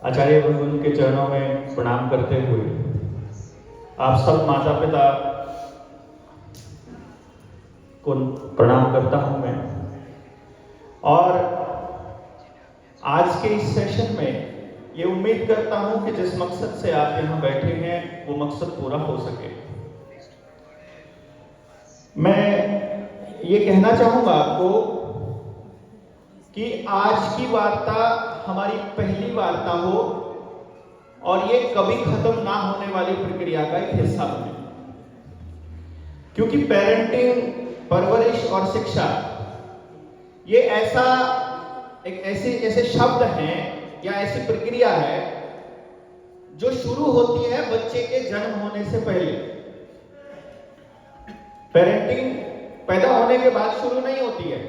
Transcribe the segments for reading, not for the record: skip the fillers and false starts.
आचार्य भगवान के चरणों में प्रणाम करते हुए आप सब माता पिता को प्रणाम करता हूं मैं। और आज के इस सेशन में ये उम्मीद करता हूं कि जिस मकसद से आप यहाँ बैठे हैं वो मकसद पूरा हो सके। मैं ये कहना चाहूंगा आपको कि आज की वार्ता हमारी पहली वार्ता हो और ये कभी खत्म ना होने वाली प्रक्रिया का एक हिस्सा बने, क्योंकि पेरेंटिंग, परवरिश और शिक्षा ये ऐसे शब्द हैं या ऐसी प्रक्रिया है जो शुरू होती है बच्चे के जन्म होने से पहले। पेरेंटिंग पैदा होने के बाद शुरू नहीं होती है,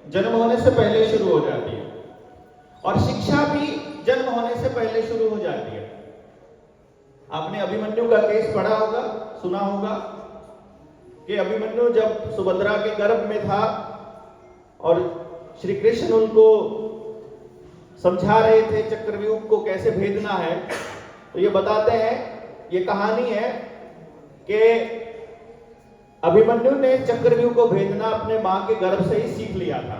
जन्म होने से पहले शुरू हो जाती है। और शिक्षा भी जन्म होने से पहले शुरू हो जाती है। आपने अभिमन्यु का केस पढ़ा होगा, सुना होगा कि अभिमन्यु जब सुभद्रा के गर्भ में था और श्री कृष्ण उनको समझा रहे थे चक्रव्यूह को कैसे भेदना है, तो ये बताते हैं, ये कहानी है कि अभिमन्यु ने चक्रव्यूह को भेदना अपने मां के गर्भ से ही सीख लिया था।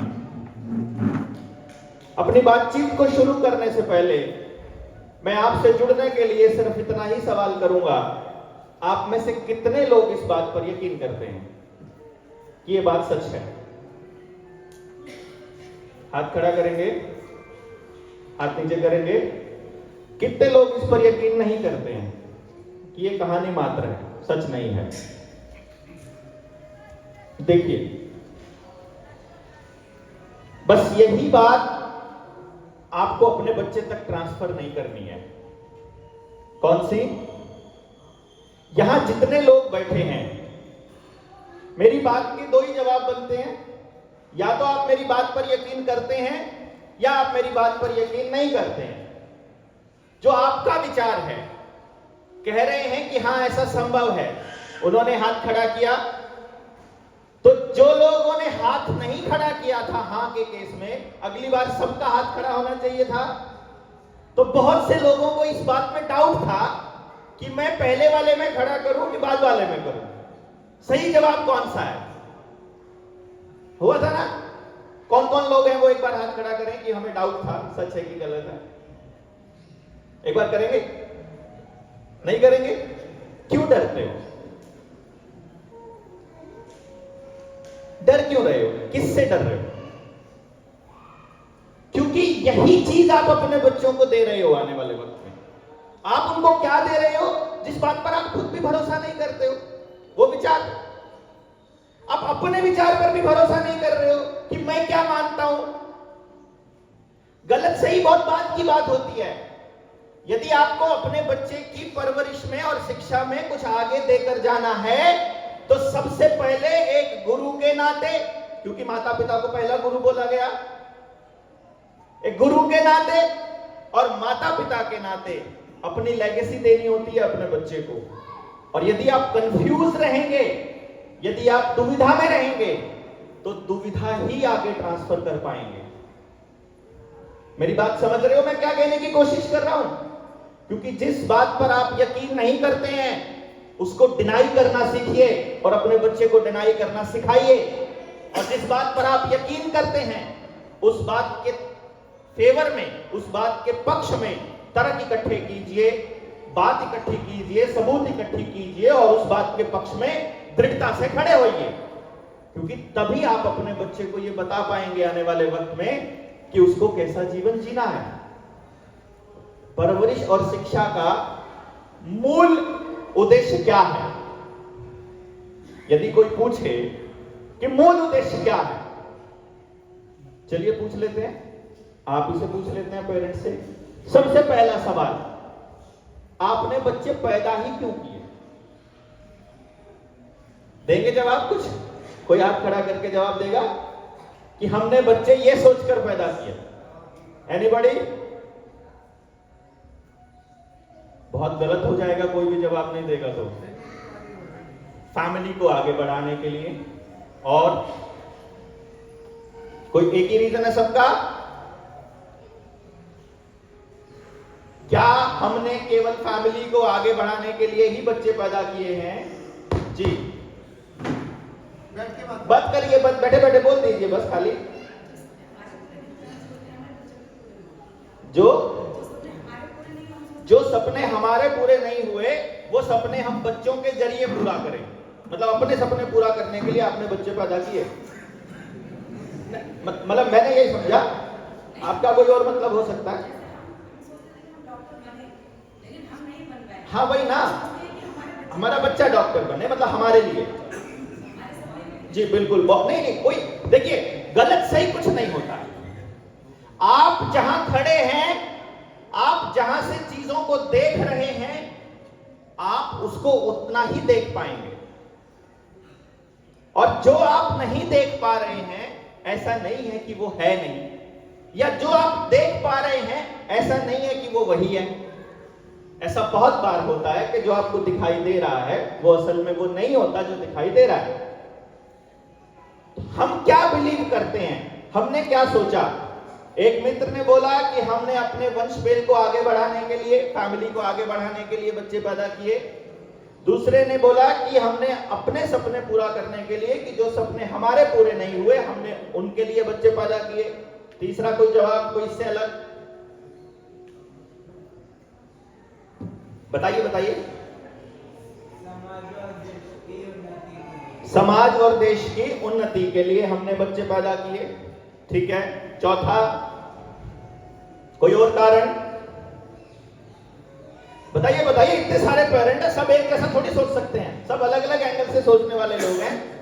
अपनी बातचीत को शुरू करने से पहले मैं आपसे जुड़ने के लिए सिर्फ इतना ही सवाल करूंगा, आप में से कितने लोग इस बात पर यकीन करते हैं कि ये बात सच है? हाथ खड़ा करेंगे, हाथ नीचे करेंगे। कितने लोग इस पर यकीन नहीं करते हैं कि ये कहानी मात्र है, सच नहीं है? देखिए, बस यही बात आपको अपने बच्चे तक ट्रांसफर नहीं करनी है। कौन सी? यहां जितने लोग बैठे हैं, मेरी बात के दो ही जवाब बनते हैं। या तो आप मेरी बात पर यकीन करते हैं या आप मेरी बात पर यकीन नहीं करते हैं। जो आपका विचार है, कह रहे हैं कि हां ऐसा संभव है, उन्होंने हाथ खड़ा किया। तो जो लोगों ने हाथ नहीं खड़ा किया था हां के केस में, अगली बार सबका हाथ खड़ा होना चाहिए था। तो बहुत से लोगों को इस बात में डाउट था कि मैं पहले वाले में खड़ा करूं कि बाद वाले में करूं। सही जवाब कौन सा है? हुआ था ना? कौन कौन लोग हैं वो एक बार हाथ खड़ा करें कि हमें डाउट था, सच है कि गलत है। एक बार करेंगे? नहीं करेंगे? क्यों डरते हो? डर क्यों रहे हो? किससे डर रहे हो? क्योंकि यही चीज आप अपने बच्चों को दे रहे हो आने वाले वक्त में। आप उनको क्या दे रहे हो जिस बात पर आप खुद भी भरोसा नहीं करते हो? वो विचार। आप अपने विचार पर भी भरोसा नहीं कर रहे हो कि मैं क्या मानता हूं। गलत सही बहुत बात की बात होती है। यदि आपको अपने बच्चे की परवरिश में और शिक्षा में कुछ आगे देकर जाना है, तो सबसे पहले एक गुरु के नाते, क्योंकि माता पिता को पहला गुरु बोला गया, एक गुरु के नाते और माता पिता के नाते अपनी लेगेसी देनी होती है अपने बच्चे को। और यदि आप कंफ्यूज रहेंगे, यदि आप दुविधा में रहेंगे, तो दुविधा ही आगे ट्रांसफर कर पाएंगे। मेरी बात समझ रहे हो मैं क्या कहने की कोशिश कर रहा हूं? क्योंकि जिस बात पर आप यकीन नहीं करते हैं उसको डिनाई करना सीखिए और अपने बच्चे को डिनाई करना सिखाइए। और जिस बात पर आप यकीन करते हैं उस बात के फेवर में, उस बात के पक्ष में तर्क इकट्ठे कीजिए, बात इकट्ठी कीजिए, सबूत इकट्ठी कीजिए और उस बात के पक्ष में दृढ़ता से खड़े होइए। क्योंकि तभी आप अपने बच्चे को यह बता पाएंगे आने वाले वक्त में कि उसको कैसा जीवन जीना है। परवरिश और शिक्षा का मूल उद्देश्य क्या है? यदि कोई पूछे कि मूल उद्देश्य क्या है, चलिए पूछ लेते हैं, आप इसे पूछ लेते हैं पेरेंट्स से। सबसे पहला सवाल, आपने बच्चे पैदा ही क्यों किए? देंगे जवाब? कुछ कोई हाथ खड़ा करके जवाब देगा कि हमने बच्चे ये सोचकर पैदा किए? एनीबॉडी? बहुत गलत हो जाएगा कोई भी जवाब नहीं देगा तो। फैमिली को आगे बढ़ाने के लिए। और कोई एक ही रीजन है सबका? क्या हमने केवल फैमिली को आगे बढ़ाने के लिए ही बच्चे पैदा किए हैं? जी बात करिए, बस बैठे बैठे बोल दीजिए बस खाली। जो सपने हमारे पूरे नहीं हुए वो सपने हम बच्चों के जरिए पूरा करें, मतलब अपने सपने पूरा करने के लिए आपने बच्चे पैदा किए। मतलब मैंने यही समझा, आपका कोई और मतलब हो सकता है। हाँ वही ना, हमारा बच्चा डॉक्टर बने मतलब हमारे लिए। जी बिल्कुल, नहीं नहीं कोई, देखिए गलत सही कुछ नहीं होता। आप जहां खड़े हैं, आप जहां से चीजों को देख रहे हैं, आप उसको उतना ही देख पाएंगे। और जो आप नहीं देख पा रहे हैं ऐसा नहीं है कि वो है नहीं, या जो आप देख पा रहे हैं ऐसा नहीं है कि वो वही है। ऐसा बहुत बार होता है कि जो आपको दिखाई दे रहा है वो असल में वो नहीं होता जो दिखाई दे रहा है। हम क्या बिलीव करते हैं, हमने क्या सोचा? एक मित्र ने बोला कि हमने अपने वंश बेल को आगे बढ़ाने के लिए, फैमिली को आगे बढ़ाने के लिए बच्चे पैदा किए। दूसरे ने बोला कि हमने अपने सपने पूरा करने के लिए, कि जो सपने हमारे पूरे नहीं हुए हमने उनके लिए बच्चे पैदा किए। तीसरा कोई जवाब, कोई इससे अलग? बताइए बताइए। समाज और देश की उन्नति के लिए हमने बच्चे पैदा किए, ठीक है। चौथा कोई और कारण? बताइए बताइए, इतने सारे पेरेंट हैं, सब एक जैसा थोड़ी सोच सकते हैं, सब अलग अलग एंगल से सोचने वाले लोग हैं,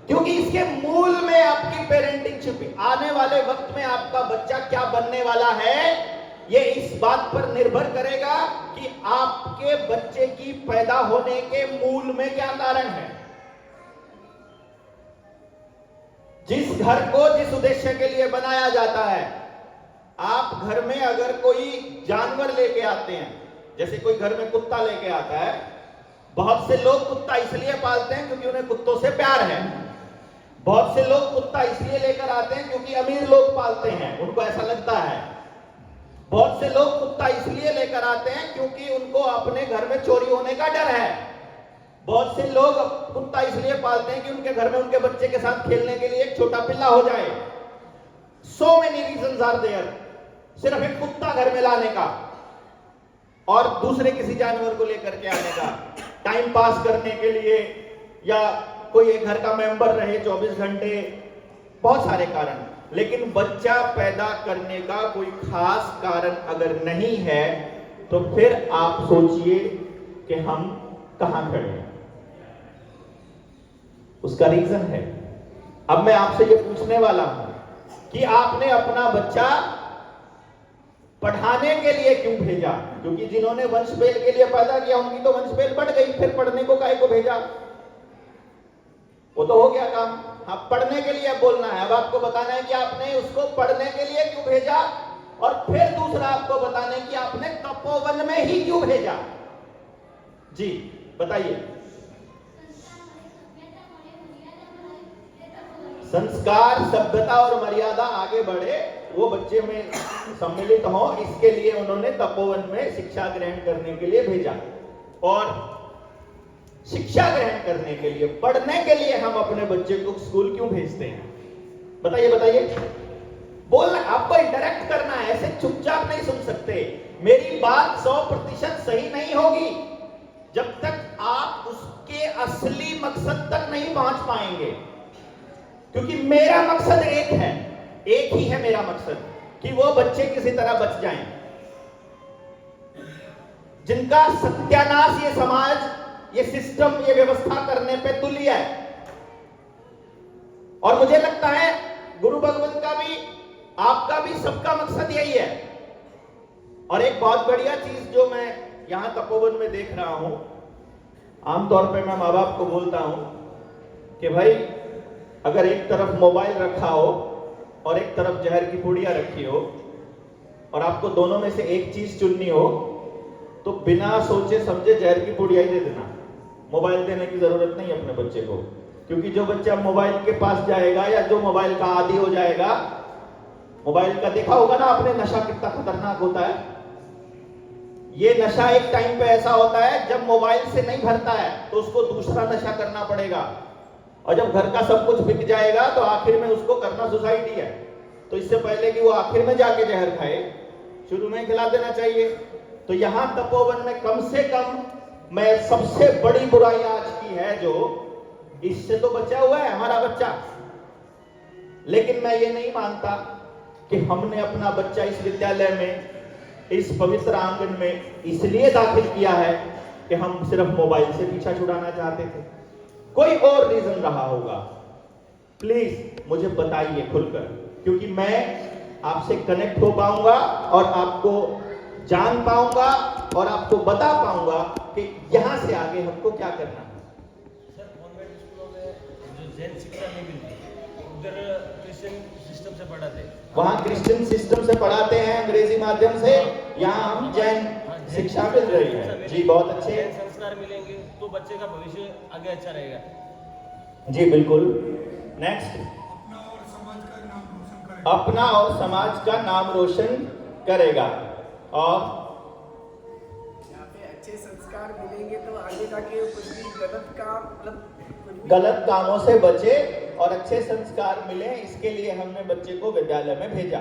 क्योंकि इसके मूल में आपकी पेरेंटिंग छुपी। आने वाले वक्त में आपका बच्चा क्या बनने वाला है ये इस बात पर निर्भर करेगा कि आपके बच्चे की पैदा होने के मूल में क्या कारण है। जिस घर को जिस उद्देश्य के लिए बनाया जाता है, आप घर में अगर कोई जानवर लेके आते हैं, जैसे कोई घर में कुत्ता लेके आता है, बहुत से लोग कुत्ता इसलिए पालते हैं क्योंकि उन्हें कुत्तों से प्यार है। बहुत से लोग कुत्ता इसलिए लेकर आते हैं क्योंकि अमीर लोग पालते हैं, उनको ऐसा लगता है। बहुत से लोग कुत्ता इसलिए लेकर आते हैं क्योंकि उनको अपने घर में चोरी होने का डर है। बहुत से लोग कुत्ता इसलिए पालते हैं कि उनके घर में उनके बच्चे के साथ खेलने के लिए एक छोटा पिल्ला हो जाए। So many reasons are there, सिर्फ एक कुत्ता घर में लाने का और दूसरे किसी जानवर को लेकर के आने का, टाइम पास करने के लिए, या कोई एक घर का मेंबर रहे 24 घंटे, बहुत सारे कारण। लेकिन बच्चा पैदा करने का कोई खास कारण अगर नहीं है तो फिर आप सोचिए कि हम कहां खड़े हैं। उसका रीजन है। अब मैं आपसे ये पूछने वाला हूं कि आपने अपना बच्चा पढ़ाने के लिए क्यों भेजा? क्योंकि जिन्होंने वंशबेल के लिए पैदा किया उनकी तो वंशबेल बढ़ गई, फिर पढ़ने को काहे को भेजा? वो तो हो गया काम। हाँ, पढ़ने के लिए बोलना है। अब आपको बताना है कि आपने उसको पढ़ने के लिए क्यों भेजा, और फिर दूसरा आपको बताना है कि आपने तपोवन में ही क्यों भेजा। जी बताइए। संस्कार, सभ्यता और मर्यादा आगे बढ़े, वो बच्चे में सम्मिलित हो, इसके लिए उन्होंने तपोवन में शिक्षा ग्रहण करने के लिए भेजा। और शिक्षा ग्रहण करने के लिए, पढ़ने के लिए हम अपने बच्चे को स्कूल क्यों भेजते हैं? बताइए बताइए। बोलना, आपको इंटरेक्ट करना है, ऐसे चुपचाप नहीं सुन सकते। मेरी बात 100% सही नहीं होगी जब तक आप उसके असली मकसद तक नहीं पहुंच पाएंगे। क्योंकि मेरा मकसद एक है, एक ही है मेरा मकसद, कि वो बच्चे किसी तरह बच जाएं, जिनका सत्यानाश ये समाज, ये सिस्टम, ये व्यवस्था करने पे तुल्य है। और मुझे लगता है गुरु भगवत का भी, आपका भी, सबका मकसद यही है। और एक बहुत बढ़िया चीज जो मैं यहां तपोवन में देख रहा हूं, आमतौर पे मैं माँ बाप को बोलता हूं कि भाई अगर एक तरफ मोबाइल रखा हो और एक तरफ जहर की पुड़िया रखी हो, और आपको दोनों में से एक चीज चुननी हो, तो बिना सोचे समझे जहर की पुड़िया ही दे देना। मोबाइल देने की जरूरत नहीं अपने बच्चे को, क्योंकि जो बच्चा मोबाइल के पास जाएगा या जो मोबाइल का आदी हो जाएगा, मोबाइल का देखा होगा ना आपने, नशा कितना खतरनाक होता है। ये नशा एक टाइम पे ऐसा होता है जब मोबाइल से नहीं भरता है तो उसको दूसरा नशा करना पड़ेगा, और जब घर का सब कुछ बिक जाएगा तो आखिर में उसको करना सुसाइड ही है। तो इससे पहले कि वो आखिर में जाके जहर खाए, शुरू में खिला देना चाहिए। तो यहां तपोवन में कम से कम मैं सबसे बड़ी बुराई आज की है जो इससे तो बचा हुआ है हमारा बच्चा, लेकिन मैं ये नहीं मानता कि हमने अपना बच्चा इस विद्यालय में, इस पवित्र आंगन में इसलिए दाखिल किया है कि हम सिर्फ मोबाइल से पीछा छुड़ाना चाहते थे। कोई और रीजन रहा होगा, प्लीज मुझे बताइए खुलकर, क्योंकि मैं आपसे कनेक्ट हो पाऊंगा और आपको जान पाऊंगा और आपको बता पाऊंगा कि यहां से आगे हमको क्या करना है। सर, कॉन्वेंट स्कूलों में जो जैन शिक्षा नहीं मिलती, उधर क्रिश्चियन सिस्टम से पढ़ाते हैं। वहाँ क्रिश्चियन सिस्टम से पढ़ाते हैं अंग्रेजी माध्यम से, यहाँ हम जैन शिक्षा मिल रही है। जी बहुत अच्छे जैन संस्कार मिलेंगे तो बच्चे का भविष्य आगे अच्छा रहेगा। जी बिल्कुल। नेक्स्ट, अपना और समाज का नाम रोशन करेगा। और यहाँ पे अच्छे संस्कार मिलेंगे तो आगे जाके कुछ भी गलत काम, मतलब गलत कामों से बचे और अच्छे संस्कार मिले, इसके लिए हमने बच्चे को विद्यालय में भेजा।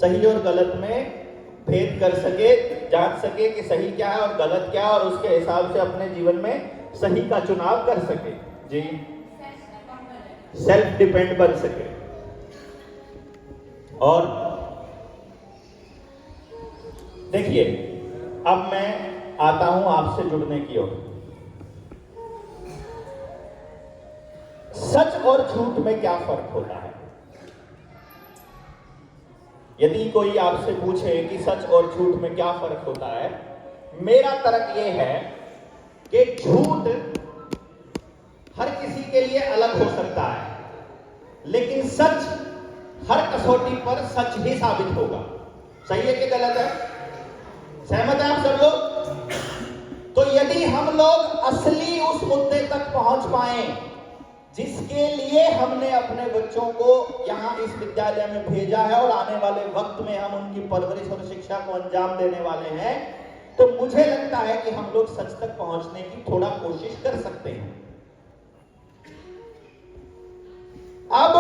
सही और गलत में भेद कर सके, जान सके कि सही क्या है और गलत क्या है, और उसके हिसाब से अपने जीवन में सही का चुनाव कर सके। जी, सेल्फ डिपेंड बन सके। और देखिए, अब मैं आता हूं आपसे जुड़ने की ओर। सच और झूठ में क्या फर्क होता है? यदि कोई आपसे पूछे कि सच और झूठ में क्या फर्क होता है, मेरा तर्क यह है कि झूठ हर किसी के लिए अलग हो सकता है, लेकिन सच हर कसौटी पर सच ही साबित होगा। सही है कि गलत है? सहमत है आप सब लोग? तो यदि हम लोग असली उस मुद्दे तक पहुंच पाए जिसके लिए हमने अपने बच्चों को यहाँ इस विद्यालय में भेजा है और आने वाले वक्त में हम उनकी परवरिश और शिक्षा को अंजाम देने वाले हैं, तो मुझे लगता है कि हम लोग सच तक पहुंचने की थोड़ा कोशिश कर सकते हैं। अब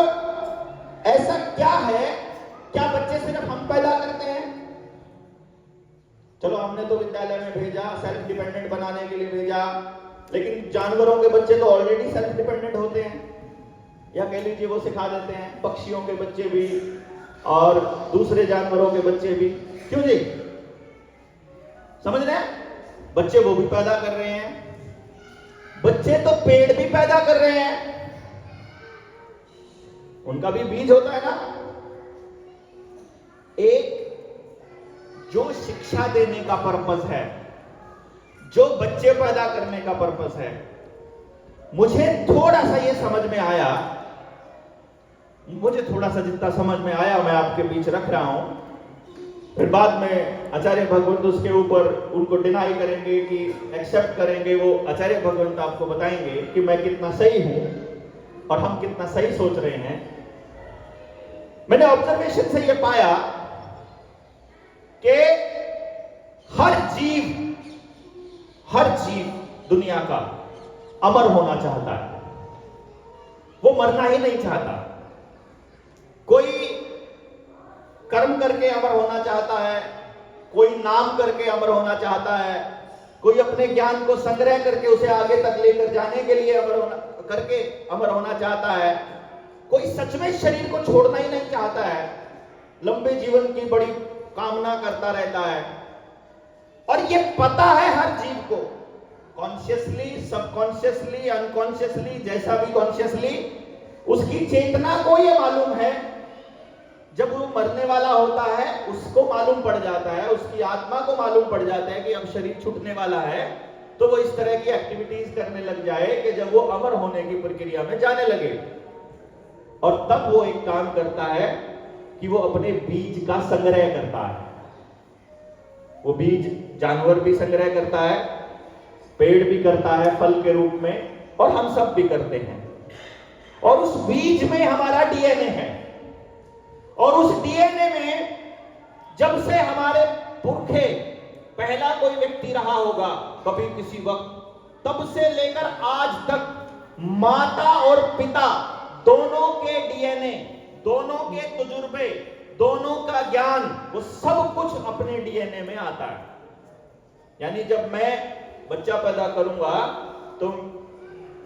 ऐसा क्या है, क्या बच्चे सिर्फ हम पैदा करते हैं? चलो हमने तो विद्यालय में भेजा, सेल्फ डिपेंडेंट बनाने के लिए भेजा, लेकिन जानवरों के बच्चे तो ऑलरेडी सेल्फ डिपेंडेंट होते हैं, या कह लीजिए वो सिखा देते हैं। पक्षियों के बच्चे भी और दूसरे जानवरों के बच्चे भी। क्यों जी, समझ रहे हैं? बच्चे वो भी पैदा कर रहे हैं, बच्चे तो पेड़ भी पैदा कर रहे हैं, उनका भी बीज होता है ना। एक जो शिक्षा देने का पर्पस है, जो बच्चे पैदा करने का पर्पस है, मुझे थोड़ा सा ये समझ में आया, मुझे थोड़ा सा जितना समझ में आया मैं आपके बीच रख रहा हूं। फिर बाद में आचार्य भगवंत उसके ऊपर उनको डिनाई करेंगे कि एक्सेप्ट करेंगे। वो आचार्य भगवंत आपको बताएंगे कि मैं कितना सही हूं और हम कितना सही सोच रहे हैं। मैंने ऑब्जर्वेशन से ये पाया कि हर जीव दुनिया का अमर होना चाहता है, वो मरना ही नहीं चाहता। कोई कर्म करके अमर होना चाहता है, कोई नाम करके अमर होना चाहता है, कोई अपने ज्ञान को संग्रह करके उसे आगे तक लेकर जाने के लिए अमर होना चाहता है, कोई सच में शरीर को छोड़ना ही नहीं चाहता है, लंबे जीवन की बड़ी कामना करता रहता है। और ये पता है हर जीव को, कॉन्शियसली, सबकॉन्शियसली, अनकॉन्शियसली, जैसा भी कॉन्शियसली, उसकी चेतना को ये मालूम है। जब वो मरने वाला होता है उसको मालूम पड़ जाता है, उसकी आत्मा को मालूम पड़ जाता है कि अब शरीर छूटने वाला है, तो वो इस तरह की एक्टिविटीज करने लग जाए कि जब वो अमर होने की प्रक्रिया में जाने लगे। और तब वो एक काम करता है कि वो अपने बीज का संग्रह करता है। वो बीज जानवर भी संग्रह करता है, पेड़ भी करता है फल के रूप में, और हम सब भी करते हैं। और उस बीज में हमारा डीएनए है, और उस डीएनए में जब से हमारे भूखे पहला कोई व्यक्ति रहा होगा कभी किसी वक्त, तब से लेकर आज तक माता और पिता दोनों के डीएनए, दोनों के तजुर्बे, दोनों का ज्ञान, वो सब कुछ अपने डीएनए में आता है। यानी जब मैं बच्चा पैदा करूंगा तो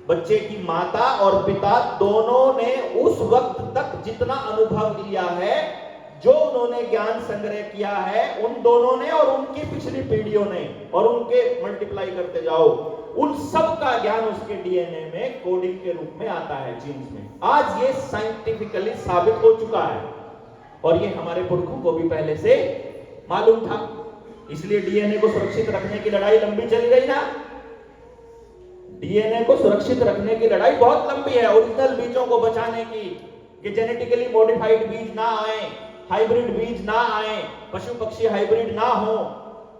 बच्चे की माता और पिता दोनों ने उस वक्त तक जितना अनुभव लिया है, जो उन्होंने ज्ञान संग्रह किया है, उन दोनों ने और उनकी पिछली पीढ़ियों ने, और उनके मल्टीप्लाई करते जाओ, उन सब का ज्ञान उसके डीएनए में कोडिंग के रूप में आता है, जीन्स में। आज ये साइंटिफिकली साबित हो चुका है और ये हमारे पुरखों को भी पहले से मालूम था। इसलिए डीएनए को सुरक्षित रखने की लड़ाई लंबी चली गई ना। डीएनए को सुरक्षित रखने की लड़ाई बहुत लंबी है, ओरिजिनल बीजों को बचाने की, कि जेनेटिकली मॉडिफाइड बीज ना आए, हाइब्रिड बीज ना आए, पशु पक्षी हाइब्रिड ना हो,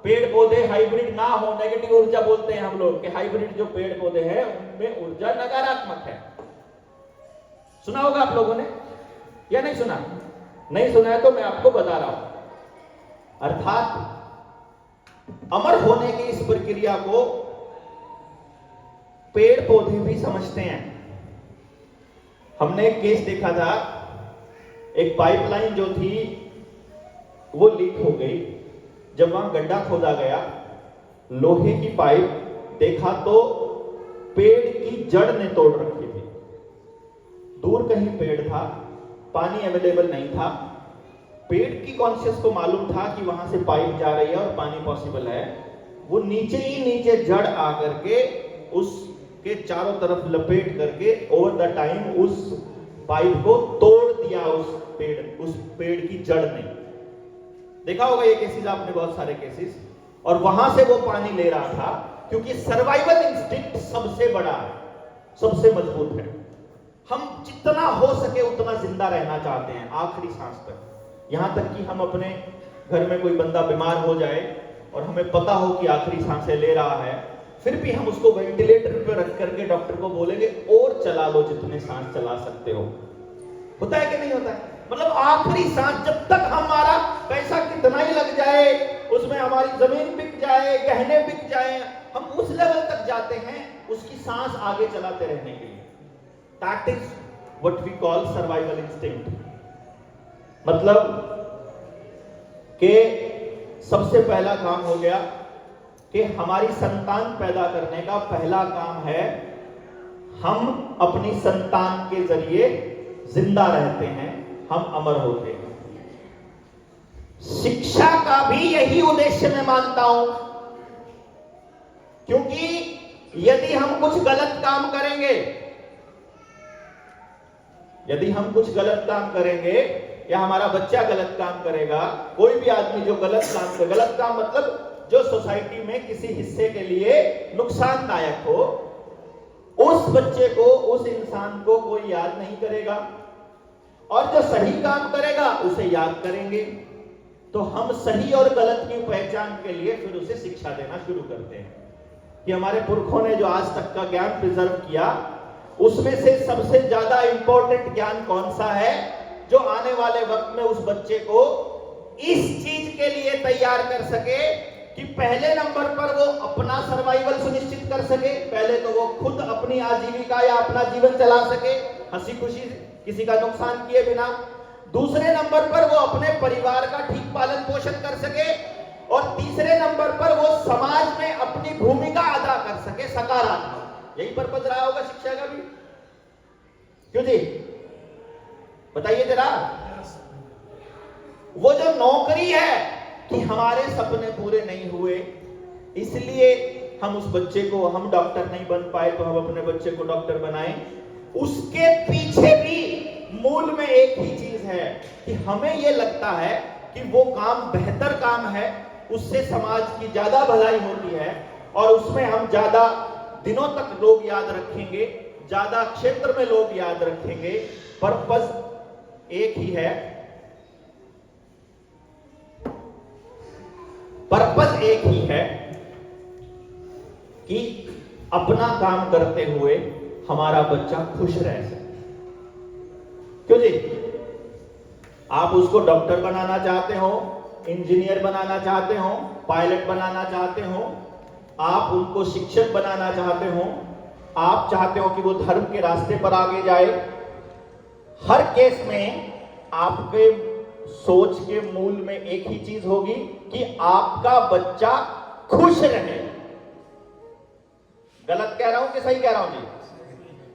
पेड़ पौधे हाइब्रिड ना हो। नेगेटिव ऊर्जा बोलते हैं हम लोग कि हाइब्रिड जो पेड़ पौधे हैं उनमें ऊर्जा नकारात्मक है। सुना होगा आप लोगों ने या नहीं सुना? नहीं सुना है तो मैं आपको बता रहा हूं। अर्थात अमर होने की इस प्रक्रिया को पेड़ पौधे भी समझते हैं। हमने एक केस देखा था, एक पाइपलाइन जो थी वो लीक हो गई। जब वहां गड्ढा खोदा गया, लोहे की पाइप देखा तो पेड़ की जड़ ने तोड़ रखी थी। दूर कहीं पेड़ था, पानी अवेलेबल नहीं था। पेड़ की कॉन्शियस को मालूम था कि वहां से पाइप जा रही है और पानी पॉसिबल है। वो नीचे ही नीचे जड़ आकर के उसके चारों तरफ लपेट करके ओवर द टाइम उस पाइप को तोड़ दिया उस पेड़ की जड़ ने। देखा होगा ये केसेस आपने, बहुत सारे केसेस। और वहां से वो पानी ले रहा था क्योंकि सर्वाइवल इंस्टिंक्ट सबसे बड़ा है, सबसे मजबूत है। हम जितना हो सके उतना जिंदा रहना चाहते हैं आखिरी सांस तक। यहां तक कि हम अपने घर में कोई बंदा बीमार हो जाए और हमें पता हो कि आखिरी सांसें ले रहा है, फिर भी हम उसको वेंटिलेटर पे रख करके डॉक्टर को बोलेंगे और चला लो जितने सांस चला सकते हो। होता है कि नहीं होता है? मतलब आखिरी सांस, जब तक हमारा पैसा कितना ही लग जाए, उसमें हमारी जमीन बिक जाए, गहने बिक जाए, हम उस लेवल तक जाते हैं उसकी सांस आगे चलाते रहने के लिए। That is what we call survival instinct. मतलब कि सबसे पहला काम हो गया कि हमारी संतान पैदा करने का पहला काम है, हम अपनी संतान के जरिए जिंदा रहते हैं, हम अमर होते हैं। शिक्षा का भी यही उद्देश्य मैं मानता हूं, क्योंकि यदि हम कुछ गलत काम करेंगे, यदि हम कुछ गलत काम करेंगे या हमारा बच्चा गलत काम करेगा, कोई भी आदमी जो गलत काम मतलब जो सोसाइटी में किसी हिस्से के लिए नुकसानदायक हो, उस बच्चे को, उस इंसान को कोई याद नहीं करेगा, और जो सही काम करेगा उसे याद करेंगे। तो हम सही और गलत की पहचान के लिए फिर उसे शिक्षा देना शुरू करते हैं कि हमारे पुरखों ने जो आज तक का ज्ञान प्रिजर्व किया, उसमें से सबसे ज्यादा इंपॉर्टेंट ज्ञान कौन सा है, जो आने वाले वक्त में उस बच्चे को इस चीज के लिए तैयार कर सके कि पहले नंबर पर वो अपना सर्वाइवल सुनिश्चित कर सके। पहले तो वो खुद अपनी आजीविका या अपना जीवन चला सके हंसी खुशी, किसी का नुकसान किए बिना। दूसरे नंबर पर वो अपने परिवार का ठीक पालन पोषण कर सके, और तीसरे नंबर पर वो समाज में अपनी भूमिका अदा कर सके सकारात्मक। यही पर्पज रहा होगा शिक्षा का भी, क्यों जी? बताइए जरा। वो जो नौकरी है कि हमारे सपने पूरे नहीं हुए, इसलिए हम उस बच्चे को, हम डॉक्टर नहीं बन पाए तो हम अपने बच्चे को डॉक्टर बनाएं, उसके पीछे भी मूल में एक ही चीज है कि हमें यह लगता है कि वो काम बेहतर काम है, उससे समाज की ज्यादा भलाई होती है, और उसमें हम ज्यादा दिनों तक लोग याद रखेंगे, ज्यादा क्षेत्र में लोग याद रखेंगे। पर्पस एक ही है, पर्पस एक ही है कि अपना काम करते हुए हमारा बच्चा खुश रह सके। क्यों जी? आप उसको डॉक्टर बनाना चाहते हो इंजीनियर बनाना चाहते हो, पायलट बनाना चाहते हो, आप उनको शिक्षक बनाना चाहते हो, आप चाहते हो कि वो धर्म के रास्ते पर आगे जाए, हर केस में आपके सोच के मूल में एक ही चीज होगी कि आपका बच्चा खुश रहे। गलत कह रहा हूं कि सही कह रहा हूं जी?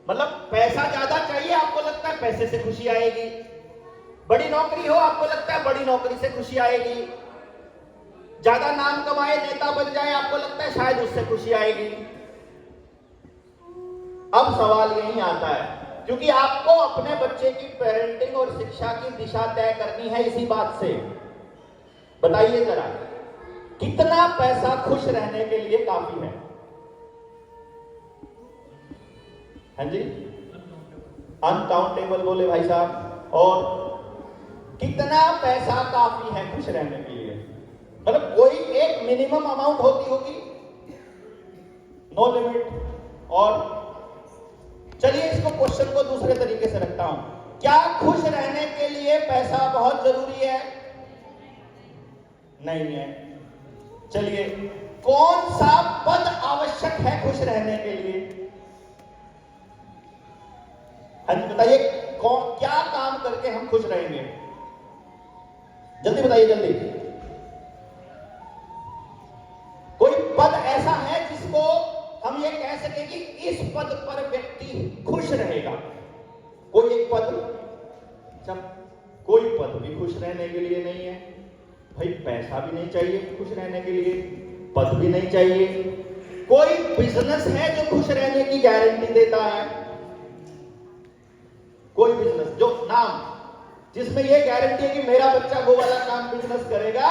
मतलब पैसा ज्यादा चाहिए, आपको लगता है पैसे से खुशी आएगी। बड़ी नौकरी हो, आपको लगता है बड़ी नौकरी से खुशी आएगी। ज्यादा नाम कमाए, नेता बन जाए, आपको लगता है शायद उससे खुशी आएगी। अब सवाल यही आता है, क्योंकि आपको अपने बच्चे की पेरेंटिंग और शिक्षा की दिशा तय करनी है इसी बात से। बताइए जरा, कितना पैसा खुश रहने के लिए काफी है? हाँ जी, अनकाउंटेबल बोले भाई साहब। और कितना पैसा काफी है खुश रहने के लिए? मतलब कोई एक मिनिमम अमाउंट होती होगी, नो लिमिट। और चलिए इसको क्वेश्चन को दूसरे तरीके से रखता हूं, क्या खुश रहने के लिए पैसा बहुत जरूरी है? नहीं है। चलिए, कौन सा पद आवश्यक है खुश रहने के लिए? हाँ जी बताइए, कौन क्या काम करके हम खुश रहेंगे? जल्दी बताइए, जल्दी। कोई पद ऐसा है जिसको हम ये कह सके कि इस पद पर व्यक्ति खुश रहेगा? कोई एक पद? जब कोई पद भी खुश रहने के लिए नहीं है भाई, पैसा भी नहीं चाहिए खुश रहने के लिए, पद भी नहीं चाहिए। कोई बिजनेस है जो खुश रहने की गारंटी देता है? कोई बिजनेस जो नाम जिसमें यह गारंटी है कि मेरा बच्चा वो वाला काम बिजनेस करेगा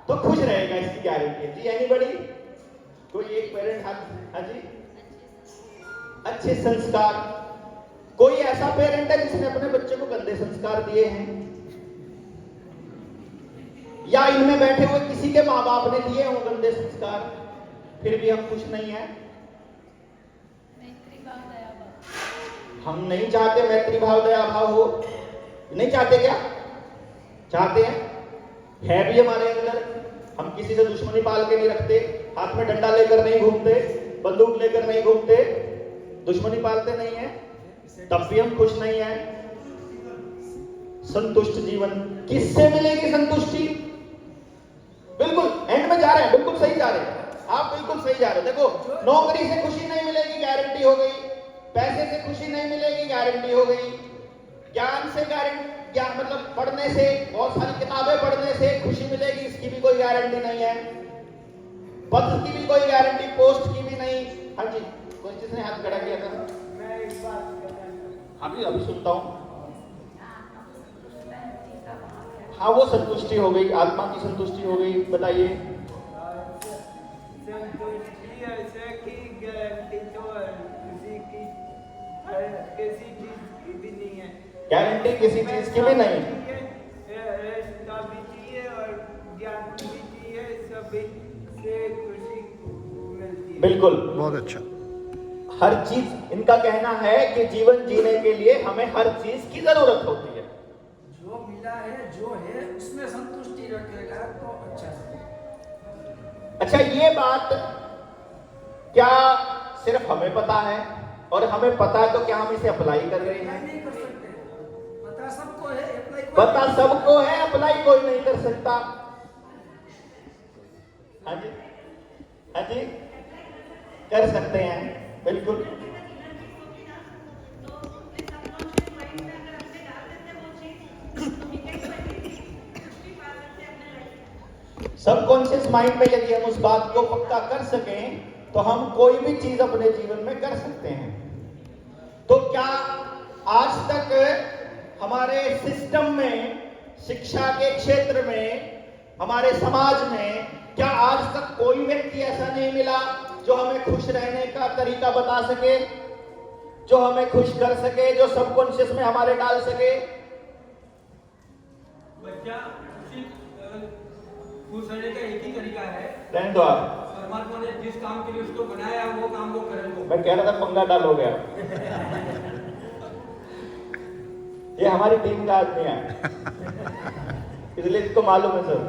तो खुश रहेगा, इसकी गारंटी है जी? एनीबॉडी? कोई एक पेरेंट? हाँ जी। अच्छे संस्कार? कोई ऐसा पेरेंट है जिसने अपने बच्चे को गंदे संस्कार दिए हैं? या इनमें बैठे हुए किसी के मां बाप ने दिए हों गंदे संस्कार, फिर भी हम खुश नहीं हैं? हम नहीं चाहते मैत्री भाव दया भाव हो? नहीं चाहते क्या? चाहते हैं, है भी हमारे अंदर। हम किसी से दुश्मनी पाल के नहीं रखते, हाथ में डंडा लेकर नहीं घूमते, बंदूक लेकर नहीं घूमते, दुश्मनी पालते नहीं है, तब भी हम खुश नहीं है। संतुष्ट जीवन, किससे मिलेगी संतुष्टि? बिल्कुल एंड में जा रहे हैं, बिल्कुल सही जा रहे हैं आप, बिल्कुल सही जा रहे हैं। देखो, नौकरी से खुशी नहीं मिलेगी, गारंटी हो गई। पैसे से खुशी नहीं मिलेगी, गारंटी हो गई। ज्ञान से ज्ञान मतलब पढ़ने से, बहुत सारी किताबें पढ़ने से खुशी मिलेगी, इसकी भी कोई गारंटी नहीं है। पद की भी कोई गारंटी, पोस्ट की भी नहीं। हाँ जी, कोई किसने हाथ खड़ा किया था? मैं एक बात कहना, अभी सुनता हूँ। हाँ, वो संतुष्टि हो गई, आत्मा की संतुष्टि हो गई। बताइए। संतुष्टि ऐसे की गारंटी तो किसी की किसी चीज की भी नहीं है। गारंटी किसी चीज की भी नहीं। रिश्ता भी चाहिए और ज्ञान भी चाहिए, सभी से खुशी मिलती है। बिल्कुल, बहुत अच्छा। हर चीज, इनका कहना है कि जीवन जीने के लिए हमें हर चीज की जरूरत होती है। जो मिला है, जो है, उसमें संतुष्टि रखेगा तो अच्छा है। अच्छा, ये बात क्या सिर्फ हमें पता है? और हमें पता है तो क्या हम इसे अप्लाई कर रहे हैं? नहीं कर सकते, पता सबको है, अप्लाई पता सबको है, अप्लाई कोई नहीं कर सकता। हाँ जी, हाँ जी, कर सकते हैं, बिल्कुल। सबकॉन्शियस माइंड में यदि हम उस बात को पक्का कर सकें तो हम कोई भी चीज अपने जीवन में कर सकते हैं। तो क्या आज तक हमारे सिस्टम में, शिक्षा के क्षेत्र में, हमारे समाज में, क्या आज तक कोई व्यक्ति ऐसा नहीं मिला जो हमें खुश रहने का तरीका बता सके, जो हमें खुश कर सके, जो सबकॉन्शियस में हमारे डाल सके? बच्चा खुश रहने का एक ही तरीका है, रहने दो आप, परमात्मा ने जिस काम के लिए उसको बनाया वो काम वो करे। मैं कह रहा था पंगा डाल हो गया। ये हमारी टीम का आदमी है, इसलिए इसको मालूम है सर।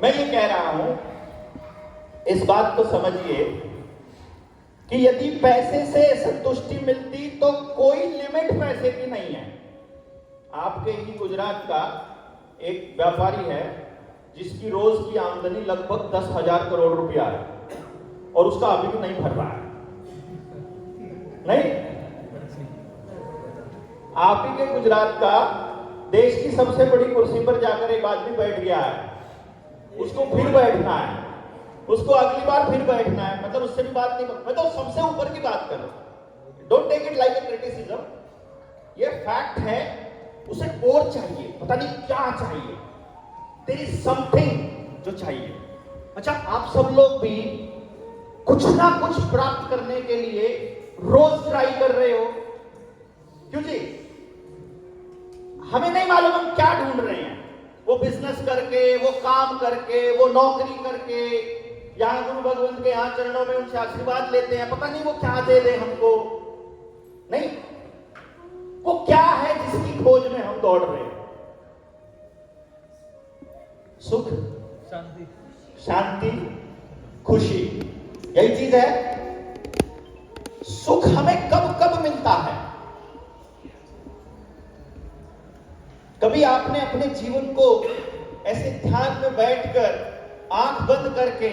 मैं ये कह रहा हूं, इस बात को समझिए कि यदि पैसे से संतुष्टि मिलती तो कोई लिमिट पैसे की नहीं है। आपके ही गुजरात का एक व्यापारी है जिसकी रोज की आमदनी लगभग 10,000 करोड़ रुपया है और उसका अभी भी नहीं भर रहा है। नहीं, आप ही के गुजरात का देश की सबसे बड़ी कुर्सी पर जाकर एक आदमी बैठ गया है, उसको फिर बैठना है, उसको अगली बार फिर बैठना है, मतलब उससे भी बात नहीं कर, मैं तो सबसे ऊपर की बात कर रहा हूं। Don't take it like a criticism, ये फैक्ट है। उसे और चाहिए, पता नहीं क्या चाहिए, देयर इज समथिंग जो चाहिए। अच्छा, आप सब लोग भी कुछ ना कुछ प्राप्त करने के लिए रोज ट्राई कर रहे हो, क्यों जी? हमें नहीं मालूम हम क्या ढूंढ रहे हैं, वो बिजनेस करके, वो काम करके, वो नौकरी करके, यहां गुरु भगवंत के यहां चरणों में उनसे आशीर्वाद लेते हैं, पता नहीं वो क्या दे दे हमको। नहीं, वो क्या है जिसकी खोज में हम दौड़ रहे हैं? सुख, शांति, शांति, खुशी, यही चीज है। सुख हमें कब कब मिलता है? कभी आपने अपने जीवन को ऐसे ध्यान में बैठकर आंख बंद करके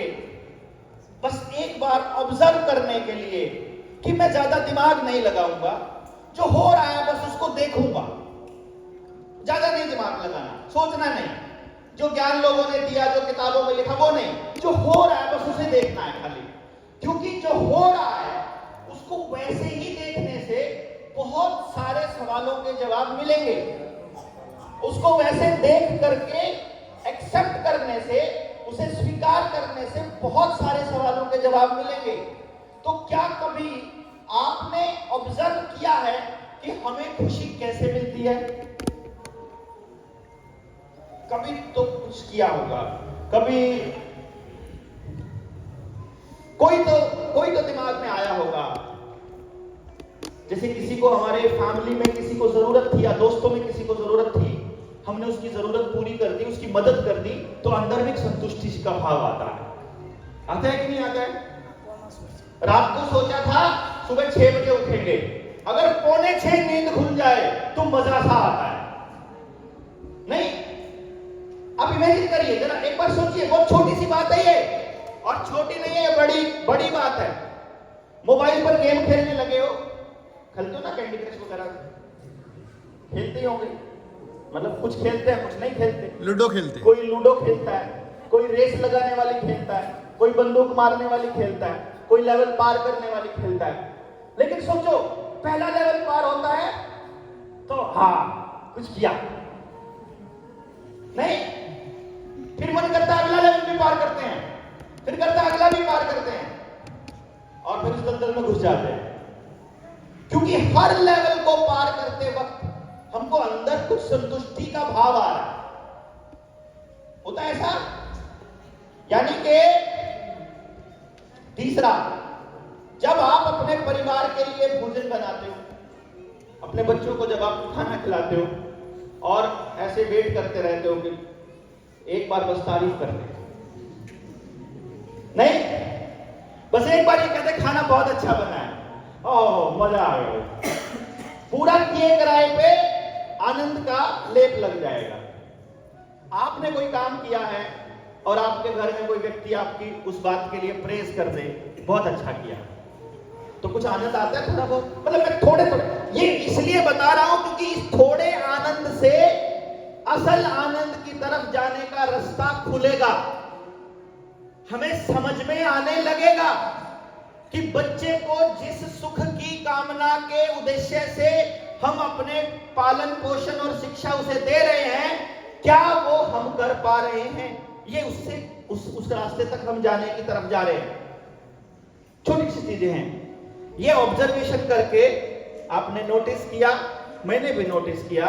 बस एक बार ऑब्जर्व करने के लिए कि मैं ज्यादा दिमाग नहीं लगाऊंगा, जो हो रहा है बस उसको देखूंगा, ज्यादा नहीं दिमाग लगाना, सोचना नहीं, जो ज्ञान लोगों ने दिया, जो किताबों में लिखा वो नहीं, जो हो रहा है बस उसे देखना है खाली। क्योंकि जो हो रहा है उसको वैसे ही देखने से बहुत सारे सवालों के जवाब मिलेंगे, उसको वैसे देख करके एक्सेप्ट करने से, उसे स्वीकार करने से बहुत सारे सवालों के जवाब मिलेंगे। तो क्या कभी आपने ऑब्जर्व किया है कि हमें खुशी कैसे मिलती है? कभी तो कुछ किया होगा, कभी कोई तो दिमाग में आया होगा। जैसे किसी को, हमारे फैमिली में किसी को जरूरत थी या दोस्तों में किसी को जरूरत थी, हमने उसकी जरूरत पूरी कर दी, उसकी मदद कर दी, तो अंदर में एक संतुष्टि का भाव आता है कि नहीं आता है? रात को सोचा था सुबह 6 बजे उठेंगे, अगर 5:45 नींद खुल जाए तो मजा सा आता है। नहीं, अब इमेजिन करिए जरा, एक बार सोचिए, बहुत छोटी सी बात है ये, और छोटी नहीं है, बड़ी बात है। मोबाइल पर गेम खेलने लगे हो, खेलते हो ना, कैंडी क्रश वगैरह खेलते ही होंगे, मतलब कुछ खेलते हैं कुछ नहीं खेलते। लूडो खेलते, कोई लूडो खेलता है, कोई रेस लगाने वाली खेलता है, कोई बंदूक मारने वाली खेलता है, कोई लेवल पार करने वाली खेलता है। लेकिन सोचो, पहला लेवल पार होता है तो हाँ कुछ किया नहीं, फिर मन करता है अगला लेवल भी पार करते हैं, फिर करता है अगला भी पार करते हैं, और फिर उस दलदल में घुस जाते हैं। क्योंकि हर लेवल को पार करते वक्त हमको अंदर कुछ संतुष्टि का भाव आ रहा है, होता है ऐसा। यानी कि तीसरा, जब आप अपने परिवार के लिए भोजन बनाते हो, अपने बच्चों को जब आप खाना खिलाते हो और ऐसे वेट करते रहते हो कि एक बार बस तारीफ कर दे, नहीं, बस एक बार ये कहते खाना बहुत अच्छा बना है, ओह मजा आ गया, पूरा किए कराए पे आनंद का लेप लग जाएगा। आपने कोई काम किया है और आपके घर में कोई व्यक्ति आपकी उस बात के लिए प्रेज कर दे, बहुत अच्छा किया, तो कुछ आनंद आता है थोड़ा बहुत, मतलब मैं थोड़े ये इसलिए बता रहा हूं क्योंकि इस थोड़े आनंद से असल आनंद की तरफ जाने का रास्ता खुलेगा। हमें समझ में आने लगेगा कि बच्चे को जिस सुख की कामना के उद्देश्य से हम अपने पालन पोषण और शिक्षा उसे दे रहे हैं, क्या वो हम कर पा रहे हैं? ये उससे उस रास्ते तक हम जाने की तरफ जा रहे हैं। छोटी सी चीजें हैं, ये ऑब्जर्वेशन करके आपने नोटिस किया, मैंने भी नोटिस किया,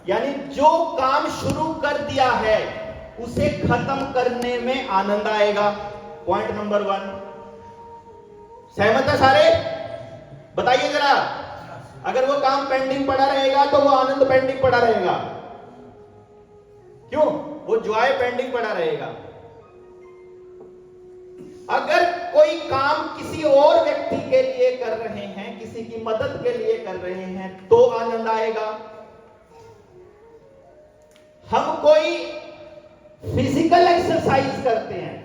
यानी जो काम शुरू कर दिया है उसे खत्म करने में आनंद आएगा। पॉइंट नंबर 1, सहमत है सारे? बताइए जरा, अगर वो काम पेंडिंग पड़ा रहेगा तो वो आनंद पेंडिंग पड़ा रहेगा। क्यों? वो जॉय पेंडिंग पड़ा रहेगा। अगर कोई काम किसी और व्यक्ति के लिए कर रहे हैं, किसी की मदद के लिए कर रहे हैं, तो आनंद आएगा। हम कोई फिजिकल एक्सरसाइज करते हैं,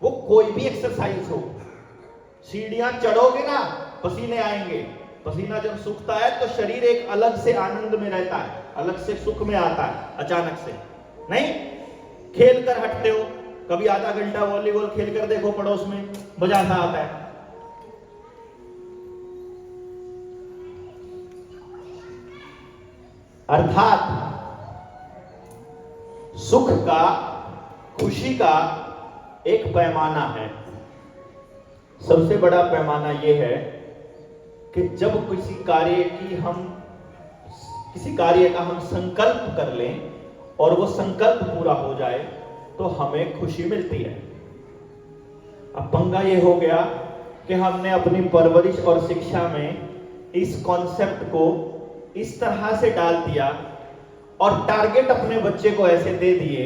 वो कोई भी एक्सरसाइज हो, सीढ़ियां चढ़ोगे ना पसीने आएंगे, पसीना जब सूखता है तो शरीर एक अलग से आनंद में रहता है, अलग से सुख में आता है अचानक से। नहीं, खेल कर हटते हो, कभी आधा घंटा वॉलीबॉल खेल कर देखो पड़ोस में, मजा सा आता है। अर्थात सुख का, खुशी का एक पैमाना है। सबसे बड़ा पैमाना यह है कि जब किसी कार्य का हम संकल्प कर लें और वो संकल्प पूरा हो जाए तो हमें खुशी मिलती है। अब पंगा ये हो गया कि हमने अपनी परवरिश और शिक्षा में इस कॉन्सेप्ट को इस तरह से डाल दिया और टारगेट अपने बच्चे को ऐसे दे दिए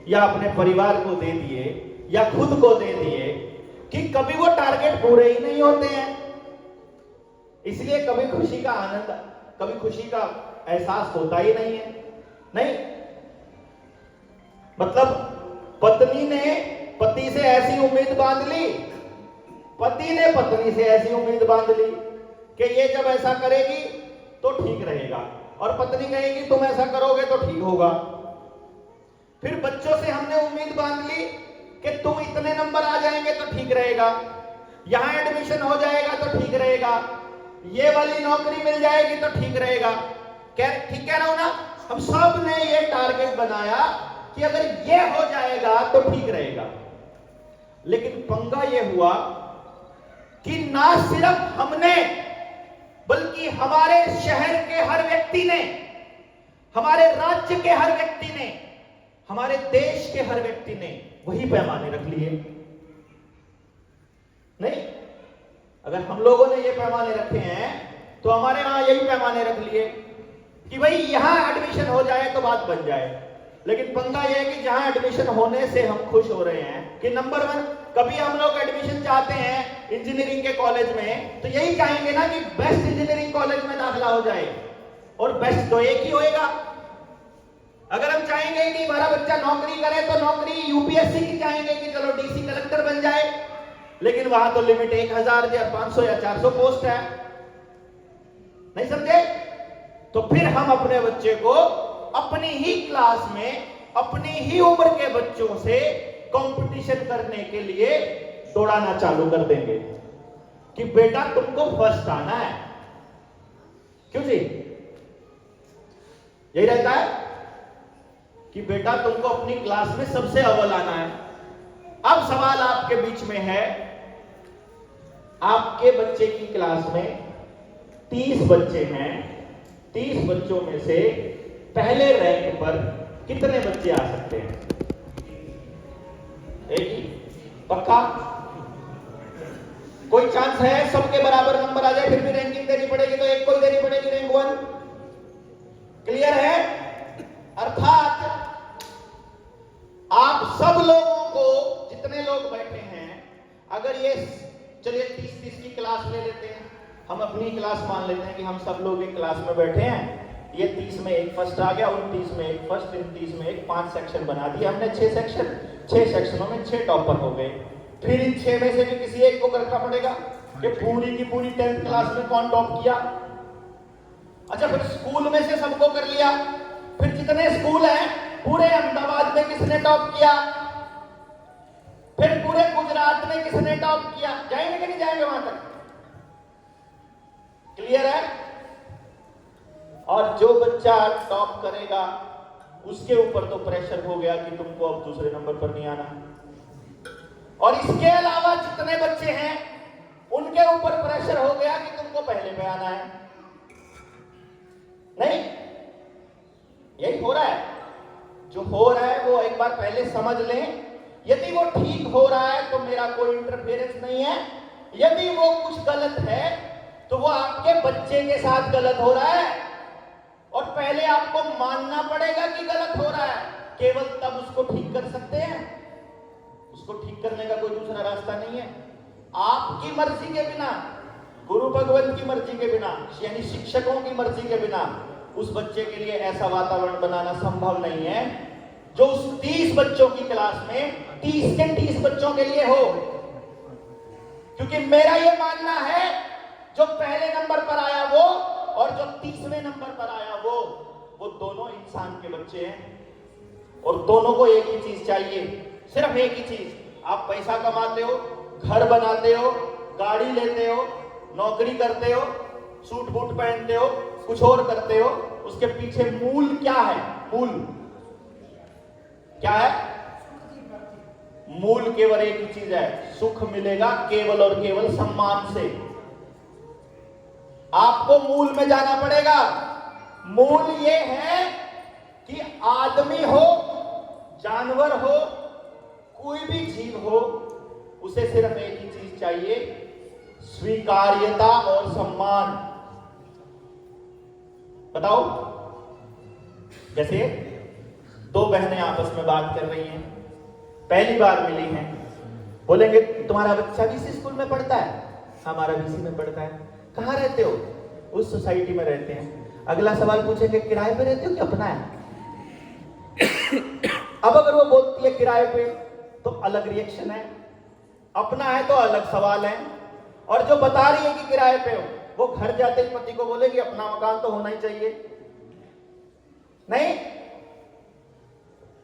या अपने परिवार को दे दिए या खुद को दे दिए कि कभी वो टारगेट पूरे ही नहीं होते हैं। इसलिए कभी खुशी का आनंद, कभी खुशी का एहसास होता ही नहीं है। नहीं, मतलब पत्नी ने पति से ऐसी उम्मीद बांध ली, पति ने पत्नी से ऐसी उम्मीद बांध ली कि ये जब ऐसा करेगी तो ठीक रहेगा, और पत्नी कहेगी तुम ऐसा करोगे तो ठीक होगा। फिर बच्चों से हमने उम्मीद बांध ली कि तुम इतने नंबर आ जाएंगे तो ठीक रहेगा, यहां एडमिशन हो जाएगा तो ठीक रहेगा, ये वाली नौकरी मिल जाएगी तो ठीक रहेगा। ठीक कह रहा हूं ना? हम सब ने ये टारगेट बनाया कि अगर ये हो जाएगा तो ठीक रहेगा। लेकिन पंगा ये हुआ कि ना सिर्फ हमने, बल्कि हमारे शहर के हर व्यक्ति ने, हमारे राज्य के हर व्यक्ति ने, हमारे देश के हर व्यक्ति ने वही पैमाने रख लिए। नहीं, अगर हम लोगों ने ये पैमाने रखे हैं तो हमारे यहां यही पैमाने रख लिए कि भाई यहां एडमिशन हो जाए तो बात बन जाए। लेकिन पंगा यह है कि जहां एडमिशन होने से हम खुश हो रहे हैं कि नंबर 1, कभी हम लोग एडमिशन चाहते हैं इंजीनियरिंग के कॉलेज में तो यही चाहेंगे ना कि बेस्ट इंजीनियरिंग कॉलेज में दाखिला हो जाए, और बेस्ट तो एक ही होएगा। अगर हम चाहेंगे कि हमारा बच्चा नौकरी करे तो नौकरी यूपीएससी की चाहेंगे कि चलो डीसी कलेक्टर बन जाए, लेकिन वहां तो लिमिट 1000 या 500 या 400 पोस्ट है। नहीं समझे? तो फिर हम अपने बच्चे को अपनी ही क्लास में, अपनी ही उम्र के बच्चों से कंपटीशन करने के लिए दौड़ाना चालू कर देंगे कि बेटा तुमको फर्स्ट आना है। क्यों जी? यही रहता है कि बेटा तुमको अपनी क्लास में सबसे अव्वल आना है। अब सवाल आपके बीच में है, आपके बच्चे की क्लास में 30 बच्चे हैं, 30 बच्चों में से पहले रैंक पर कितने बच्चे आ सकते हैं? एक ही? पक्का? कोई चांस है सबके बराबर नंबर आ जाए फिर भी रैंकिंग देनी पड़ेगी तो एक को ही देनी पड़ेगी रैंक 1? क्लियर है? अर्थात आप सब लोगों को, जितने लोग बैठे हैं, अगर ये चलिए 30 की क्लास ले लेते हैं, हम अपनी क्लास मान लेते हैं कि हम सब लोग एक क्लास में बैठे हैं, ये 30 में एक फर्स्ट आ गया, 29 में एक फर्स्ट, 29 में एक, 5 सेक्शन बना दिए हमने, 6 सेक्शन, 6 सेक्शनों में 6 टॉपर हो गए। फिर इन 6 में से भी किसी एक को करना पड़ेगा कि पूरी की पूरी 10th क्लास में कौन टॉप किया। अच्छा, फिर स्कूल में से सबको कर लिया, फिर जितने स्कूल हैं पूरे अहमदाबाद में किसने टॉप किया, फिर पूरे गुजरात में किसने टॉप किया, जाएंगे कि नहीं जाएंगे वहां तक? क्लियर है? और जो बच्चा टॉप करेगा उसके ऊपर तो प्रेशर हो गया कि तुमको अब दूसरे नंबर पर नहीं आना, और इसके अलावा जितने बच्चे हैं उनके ऊपर प्रेशर हो गया कि तुमको पहले पे आना है। नहीं, यही हो रहा है। जो हो रहा है वो एक बार पहले समझ लें। यदि वो ठीक हो रहा है तो मेरा कोई इंटरफेरेंस नहीं है, यदि वो कुछ गलत है तो वो आपके बच्चे के साथ गलत हो रहा है, और पहले आपको मानना पड़ेगा कि गलत हो रहा है, केवल तब उसको ठीक कर सकते हैं। उसको ठीक करने का कोई दूसरा रास्ता नहीं है। आपकी मर्जी के बिना, गुरु भगवान की मर्जी के बिना, यानी शिक्षकों की मर्जी के बिना उस बच्चे के लिए ऐसा वातावरण बनाना संभव नहीं है जो उस 30 बच्चों की क्लास में 30 के 30 बच्चों के लिए हो। क्योंकि मेरा यह मानना है जो पहले नंबर पर आया वो और जो 30वें नंबर पर आया वो दोनों इंसान के बच्चे हैं और दोनों को एक ही चीज चाहिए, सिर्फ एक ही चीज। आप पैसा कमाते हो, घर बनाते हो, गाड़ी लेते हो, नौकरी करते हो, सूट बूट पहनते हो, कुछ और करते हो, उसके पीछे मूल क्या है? मूल क्या है? मूल केवल एक ही चीज है, सुख मिलेगा केवल और केवल सम्मान से। आपको मूल में जाना पड़ेगा। मूल ये है कि आदमी हो, जानवर हो, कोई भी जीव हो, उसे सिर्फ एक ही चीज चाहिए, स्वीकार्यता और सम्मान। बताओ, जैसे दो बहनें आपस में बात कर रही हैं, पहली बार मिली हैं, बोलेंगे तुम्हारा बच्चा भी इसी स्कूल में पढ़ता है? हमारा भी इसी में पढ़ता है। कहाँ रहते हो? उस सोसाइटी में रहते हैं। अगला सवाल पूछेंगे किराए पे रहते हो कि अपना है? अब अगर वो बोलती है किराए पे तो अलग रिएक्शन है, अपना है तो अलग सवाल है। और जो बता रही है कि किराए पे हो, वो घर जाते ही पति को बोलेगी अपना मकान तो होना ही चाहिए। नहीं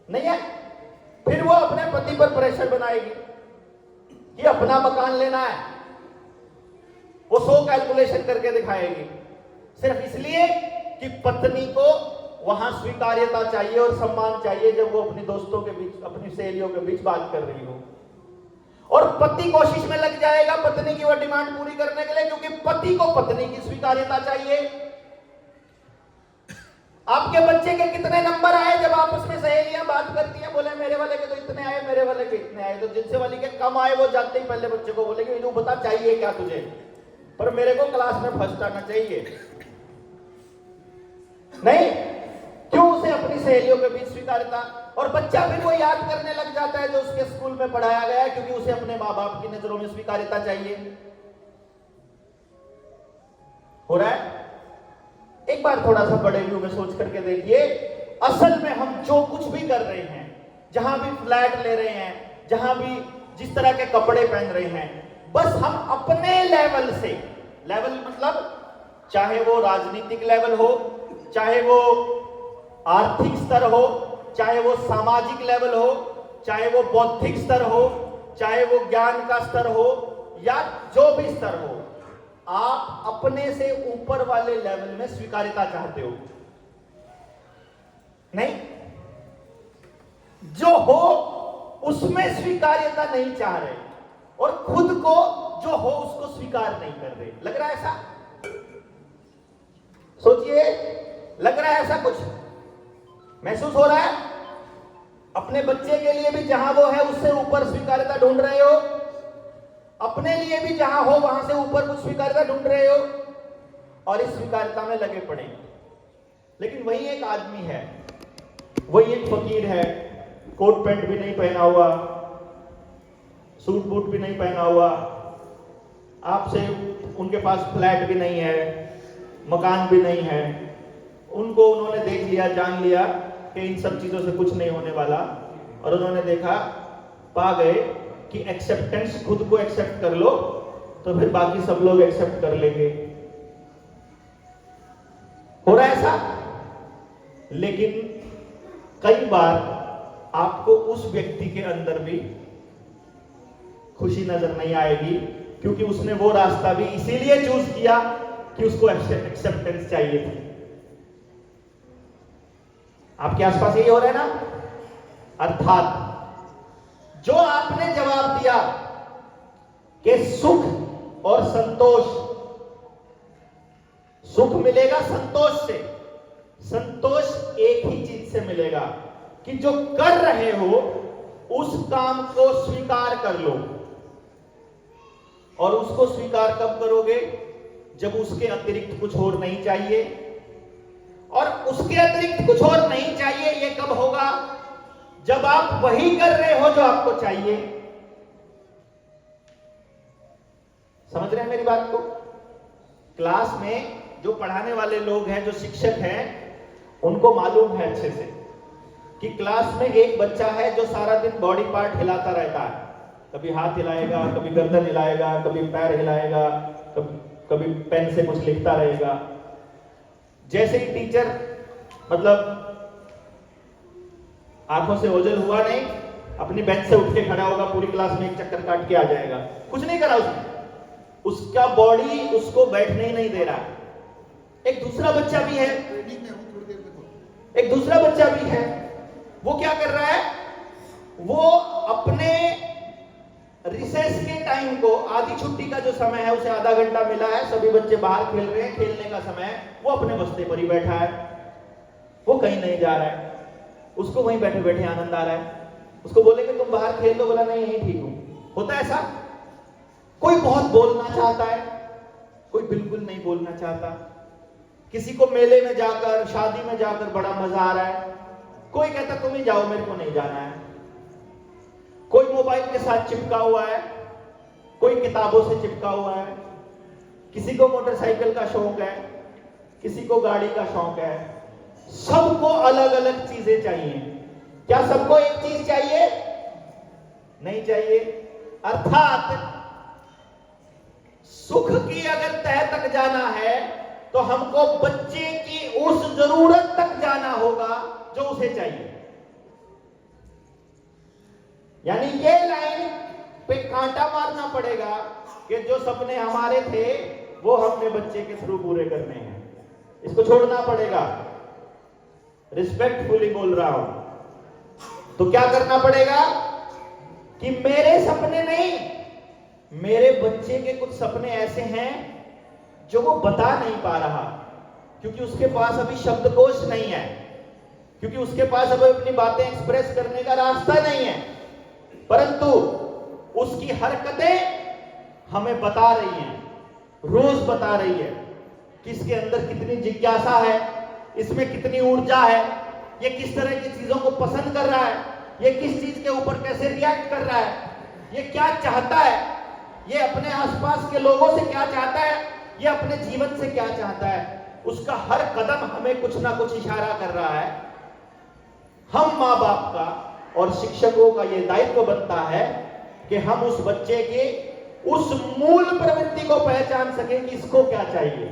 नहीं है, फिर वो अपने पति पर प्रेशर बनाएगी कि अपना मकान लेना है। वो 100 कैलकुलेशन करके दिखाएगी सिर्फ इसलिए कि पत्नी को वहां स्वीकार्यता चाहिए और सम्मान चाहिए जब वो अपनी दोस्तों के बीच, अपनी सहेलियों के बीच बात कर रही हो। और पति कोशिश में लग जाएगा पत्नी की वो डिमांड पूरी करने के लिए, क्योंकि पति को पत्नी की स्वीकार्यता चाहिए। आपके बच्चे के कितने नंबर आए? जब आपस में सहेलियां बात करती हैं, बोले मेरे वाले के तो इतने आए, मेरे वाले के इतने आए, तो जिनसे वाली के कम आए वो जाते ही पहले बच्चे को बोलेंगे तू बता चाहिए क्या तुझे, पर मेरे को क्लास में फर्स्ट आना चाहिए। नहीं, क्यों? उसे अपनी सहेलियों के बीच स्वीकार्यता। और बच्चा फिर वो याद करने लग जाता है जो उसके स्कूल में पढ़ाया गया है, क्योंकि उसे अपने माँ बाप की नजरों में स्वीकार्यता चाहिए। हो रहा है? एक बार थोड़ा सा बड़े व्यू में सोच करके देखिए, असल में हम जो कुछ भी कर रहे हैं, जहां भी फ्लैट ले रहे हैं, जहां भी जिस तरह के कपड़े पहन रहे हैं, बस हम अपने लेवल से, लेवल मतलब चाहे वो राजनीतिक लेवल हो, चाहे वो आर्थिक स्तर हो, चाहे वो सामाजिक लेवल हो, चाहे वो बौद्धिक स्तर हो, चाहे वो ज्ञान का स्तर हो, या जो भी स्तर हो, आप अपने से ऊपर वाले लेवल में स्वीकार्यता चाहते हो। नहीं, जो हो उसमें स्वीकार्यता नहीं चाह रहे और खुद को जो हो उसको स्वीकार नहीं कर रहे। लग रहा है ऐसा? सोचिए, लग रहा है ऐसा? कुछ महसूस हो रहा है? अपने बच्चे के लिए भी जहां वो है उससे ऊपर स्वीकार्यता ढूंढ रहे हो, अपने लिए भी जहां हो वहां से ऊपर कुछ स्वीकार्यता ढूंढ रहे हो, और इस स्वीकार्यता में लगे पड़े। लेकिन वही एक आदमी है, वही एक फकीर है, कोट पैंट भी नहीं पहना हुआ, सूट बूट भी नहीं पहना हुआ, आपसे उनके पास फ्लैट भी नहीं है, मकान भी नहीं है, उनको उन्होंने देख लिया, जान लिया कि इन सब चीजों से कुछ नहीं होने वाला, और उन्होंने देखा, पा गए कि एक्सेप्टेंस, खुद को एक्सेप्ट कर लो तो फिर बाकी सब लोग एक्सेप्ट कर लेंगे। हो रहा है ऐसा? लेकिन कई बार आपको उस व्यक्ति के अंदर भी खुशी नजर नहीं आएगी, क्योंकि उसने वो रास्ता भी इसीलिए चूज किया कि उसको एक्सेप्टेंस चाहिए थी। आपके आसपास यही हो रहा है ना? अर्थात जो आपने जवाब दिया कि सुख और संतोष, सुख मिलेगा संतोष से, संतोष एक ही चीज से मिलेगा कि जो कर रहे हो उस काम को स्वीकार कर लो। और उसको स्वीकार कब करोगे? जब उसके अतिरिक्त कुछ और नहीं चाहिए। और उसके अतिरिक्त कुछ और नहीं चाहिए ये कब होगा? जब आप वही कर रहे हो जो आपको चाहिए, समझ रहे हैं मेरी बात को? क्लास में जो पढ़ाने वाले लोग हैं, जो शिक्षक हैं, उनको मालूम है अच्छे से कि क्लास में एक बच्चा है जो सारा दिन बॉडी पार्ट हिलाता रहता है। कभी हाथ हिलाएगा, कभी गर्दन हिलाएगा, कभी पैर हिलाएगा, कभी पेन से कुछ लिखता रहेगा। जैसे ही टीचर मतलब आंखों से ओझल हुआ नहीं, अपनी बेंच से उठ के खड़ा होगा, पूरी क्लास में एक चक्कर काट के आ जाएगा। कुछ नहीं करा उसने, उसका बॉडी उसको बैठने ही नहीं दे रहा। एक दूसरा बच्चा भी है, एक दूसरा बच्चा भी है, वो क्या कर रहा है? वो अपने रिसेस के टाइम को, आधी छुट्टी का जो समय है, उसे आधा घंटा मिला है, सभी बच्चे बाहर खेल रहे हैं, खेलने का समय है, वो अपने बस्ते पर ही बैठा है, वो कहीं नहीं जा रहा है, उसको वहीं बैठे बैठे आनंद आ रहा है। उसको बोलेंगे तुम बाहर खेल लो, बोला नहीं यहीं ठीक हूं। होता है ऐसा? कोई बहुत बोलना चाहता है, कोई बिल्कुल नहीं बोलना चाहता। किसी को मेले में जाकर, शादी में जाकर बड़ा मजा आ रहा है, कोई कहता तुम ही जाओ, मेरे को नहीं जाना है। कोई मोबाइल के साथ चिपका हुआ है, कोई किताबों से चिपका हुआ है, किसी को मोटरसाइकिल का शौक है, किसी को गाड़ी का शौक है। सबको अलग अलग चीजें चाहिए। क्या सबको एक चीज चाहिए? नहीं चाहिए। अर्थात सुख की अगर तह तक जाना है तो हमको बच्चे की उस जरूरत तक जाना होगा जो उसे चाहिए। यानी ये लाइन पे कांटा मारना पड़ेगा कि जो सपने हमारे थे वो हमने बच्चे के थ्रू पूरे करने हैं। इसको छोड़ना पड़ेगा। रिस्पेक्टफुली बोल रहा हूं। तो क्या करना पड़ेगा कि मेरे सपने नहीं, मेरे बच्चे के कुछ सपने ऐसे हैं जो वो बता नहीं पा रहा, क्योंकि उसके पास अभी शब्दकोश नहीं है, क्योंकि उसके पास अभी अपनी बातें एक्सप्रेस करने का रास्ता नहीं है, परंतु उसकी हरकतें हमें बता रही हैं, रोज बता रही है कि इसके अंदर कितनी जिज्ञासा है, इसमें कितनी ऊर्जा है, ये किस तरह की चीजों को पसंद कर रहा है, ये किस चीज के ऊपर कैसे रिएक्ट कर रहा है, ये क्या चाहता है, ये अपने आसपास के लोगों से क्या चाहता है, ये अपने जीवन से क्या चाहता है। उसका हर कदम हमें कुछ ना कुछ इशारा कर रहा है। हम माँ बाप का और शिक्षकों का ये दायित्व बनता है कि हम उस बच्चे के उस मूल प्रवृत्ति को पहचान सकें कि इसको क्या चाहिए।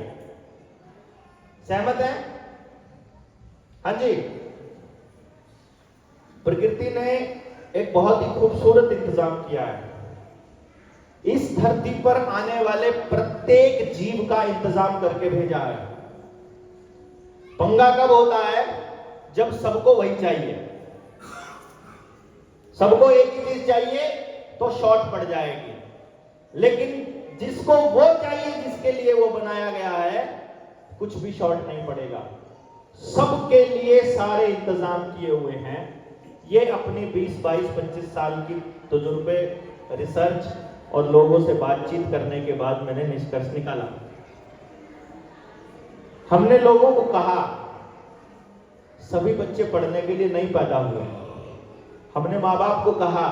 सहमत है? हाँ जी। प्रकृति ने एक बहुत ही खूबसूरत इंतजाम किया है। इस धरती पर आने वाले प्रत्येक जीव का इंतजाम करके भेजा है। पंगा कब होता है? जब सबको वही चाहिए, सबको एक ही चीज चाहिए तो शॉर्ट पड़ जाएगी। लेकिन जिसको वो चाहिए, जिसके लिए वो बनाया गया है, कुछ भी शॉर्ट नहीं पड़ेगा। सबके लिए सारे इंतजाम किए हुए हैं। ये अपनी 20, 22, 25 साल की तजुर्बे, रिसर्च और लोगों से बातचीत करने के बाद मैंने निष्कर्ष निकाला। हमने लोगों को कहा सभी बच्चे पढ़ने के लिए नहीं पैदा हुए। हमने माँ बाप को कहा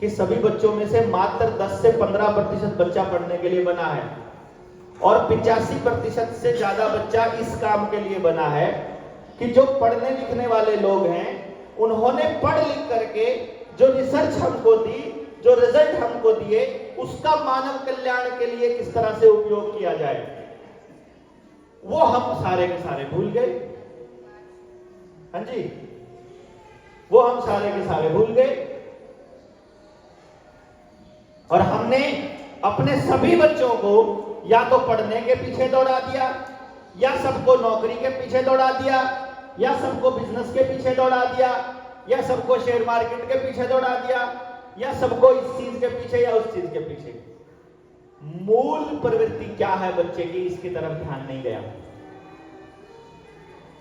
कि सभी बच्चों में से मात्र 10 से 15% बच्चा पढ़ने के लिए बना है और 85% से ज्यादा बच्चा इस काम के लिए बना है कि जो पढ़ने लिखने वाले लोग हैं उन्होंने पढ़ लिख करके जो रिसर्च हमको दी, जो रिजल्ट हमको दिए, उसका मानव कल्याण के लिए किस तरह से उपयोग किया जाए, वो हम सारे के सारे भूल गए। हाँ जी, वो हम सारे के सारे भूल गए और हमने अपने सभी बच्चों को या तो पढ़ने के पीछे दौड़ा दिया, या सबको नौकरी के पीछे दौड़ा दिया, या सबको बिजनेस के पीछे दौड़ा दिया, या सबको शेयर मार्केट के पीछे दौड़ा दिया, या सबको इस चीज के पीछे या उस चीज के पीछे। मूल प्रवृत्ति क्या है बच्चे की, इसकी तरफ ध्यान नहीं गया।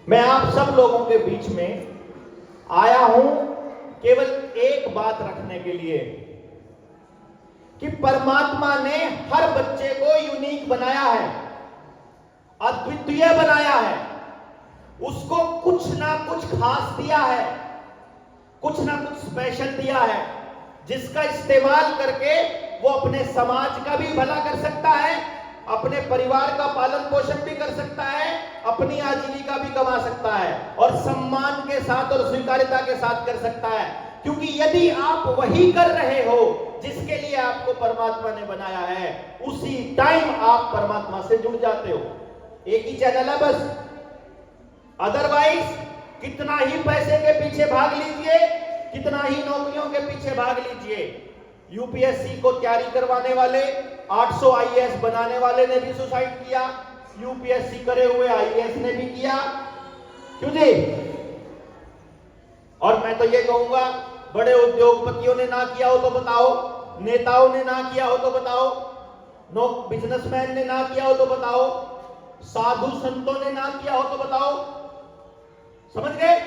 मैं आप सब लोगों के बीच में आया हूं केवल एक बात रखने के लिए कि परमात्मा ने हर बच्चे को यूनिक बनाया है, अद्वितीय बनाया है, उसको कुछ ना कुछ खास दिया है, कुछ ना कुछ स्पेशल दिया है, जिसका इस्तेमाल करके वो अपने समाज का भी भला कर सकता है, अपने परिवार का पालन पोषण भी कर सकता है, अपनी आजीविका भी कमा सकता है और सम्मान के साथ और स्वीकार्यता के साथ कर सकता है। क्योंकि यदि आप वही कर रहे हो जिसके लिए आपको परमात्मा ने बनाया है, उसी टाइम आप परमात्मा से जुड़ जाते हो। एक ही चैनल है बस, अदरवाइज कितना ही पैसे के पीछे भाग लीजिए, कितना ही नौकरियों के पीछे भाग लीजिए, यूपीएससी को तैयारी करवाने वाले 800 आईएएस बनाने वाले ने भी सुसाइड किया, यूपीएससी करे हुए आईएएस ने भी किया। क्यों जी? और मैं तो ये कहूंगा, बड़े उद्योगपतियों ने ना किया हो तो बताओ, नेताओं ने ना किया हो तो बताओ, बिजनेसमैन ने ना किया हो तो बताओ, साधु संतों ने ना किया हो तो बताओ। समझ गए?